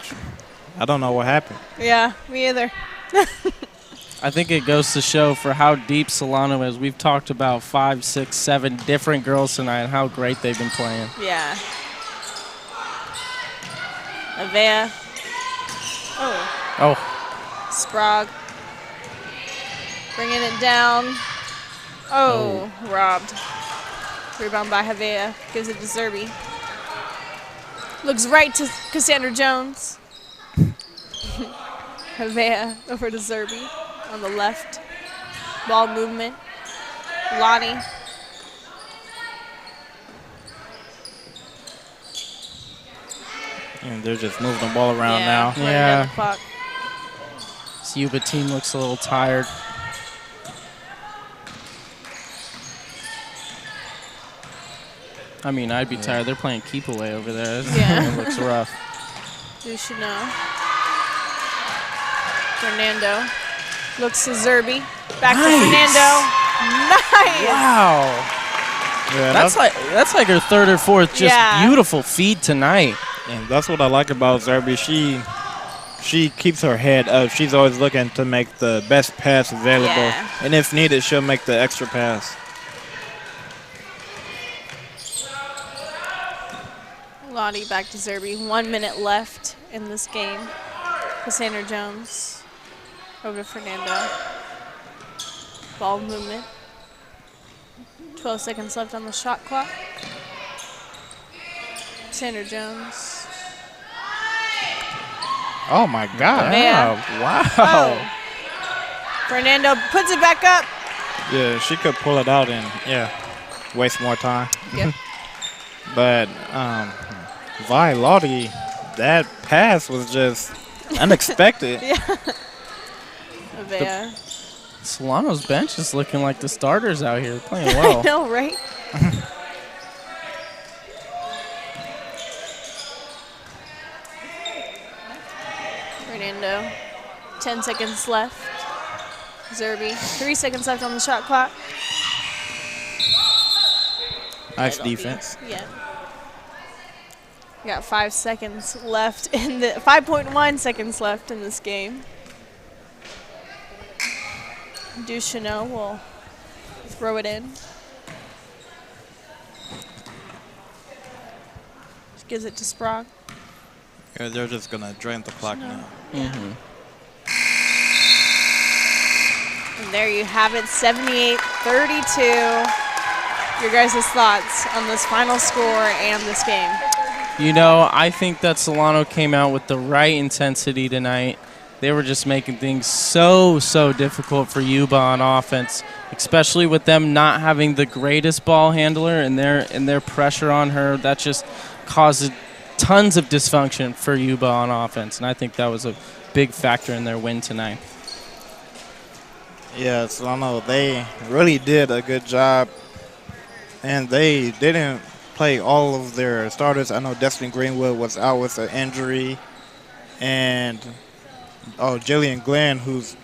I don't know what happened. Yeah, me either. I think it goes to show for how deep Solano is. We've talked about 5, 6, 7 different girls tonight and how great they've been playing. Yeah. Avea. Oh. Sprague. Bringing it down. Oh, robbed. Rebound by Avea. Gives it to Zerby. Looks right to Cassandra Jones. Avea over to Zerby on the left. Ball movement. Lottie. And they're just moving the ball around now. Yeah. This Yuba team looks a little tired. I mean, I'd be tired. They're playing keep away over there. Yeah. It looks rough. Ducheneau. Fernando. Looks to Zerby. Back to Fernando. Nice. Wow. Yeah, that's like her third or fourth just beautiful feed tonight. And that's what I like about Zerby. She keeps her head up. She's always looking to make the best pass available. Yeah. And if needed, she'll make the extra pass. Lottie back to Zerby. 1 minute left in this game. Cassandra Jones over to Fernando. Ball movement. 12 seconds left on the shot clock. Cassandra Jones. Oh my God. Wow. Oh. Fernando puts it back up. Yeah, she could pull it out and, waste more time. Yep. But Lottie, that pass was just unexpected. Avea. Solano's bench is looking like the starters out here playing well. I know, right? Fernando. 10 seconds left. Zerby. 3 seconds left on the shot clock. Nice defense. Yeah. We got 5 seconds left in the 5.1 seconds left in this game. Ducheneau will throw it in. Just gives it to Sprague. Yeah, they're just gonna drain the clock now. Mm-hmm. And there you have it, 78-32. Your guys' thoughts on this final score and this game? You know, I think that Solano came out with the right intensity tonight. They were just making things so difficult for Yuba on offense, especially with them not having the greatest ball handler and their pressure on her. That just caused tons of dysfunction for Yuba on offense, and I think that was a big factor in their win tonight. Yeah, Solano, they really did a good job, and they didn't play all of their starters. I know Destiny Greenwood was out with an injury, and Jillian Glenn, who's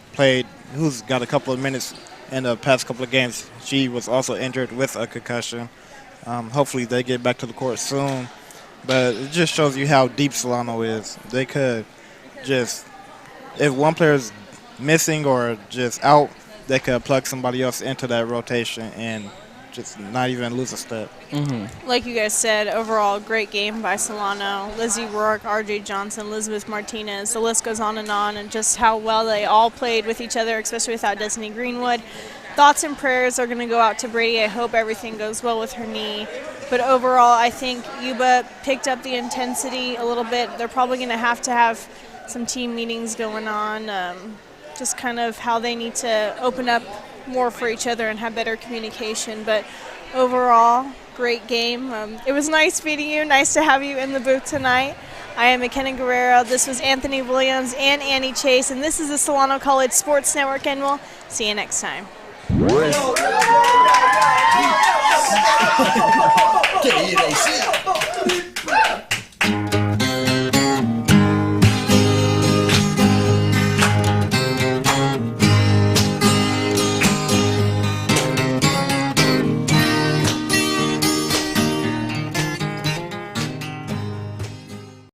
got a couple of minutes in the past couple of games, she was also injured with a concussion. Hopefully they get back to the court soon. But it just shows you how deep Solano is. They could just, if one player is missing or just out, they could plug somebody else into that rotation and just not even lose a step. Mm-hmm. Like you guys said, overall, great game by Solano. Lizzie Rourke, RJ Johnson, Elizabeth Martinez, the list goes on, and just how well they all played with each other, especially without Destiny Greenwood. Thoughts and prayers are going to go out to Brady. I hope everything goes well with her knee. But overall, I think Yuba picked up the intensity a little bit. They're probably going to have some team meetings going on, just kind of how they need to open up more for each other and have better communication. But overall, great game. It was nice meeting you. Nice to have you in the booth tonight. I am McKenna Guerrero. This was Anthony Williams and Annie Chase, and this is the Solano College Sports Network, and we'll see you next time. Que ir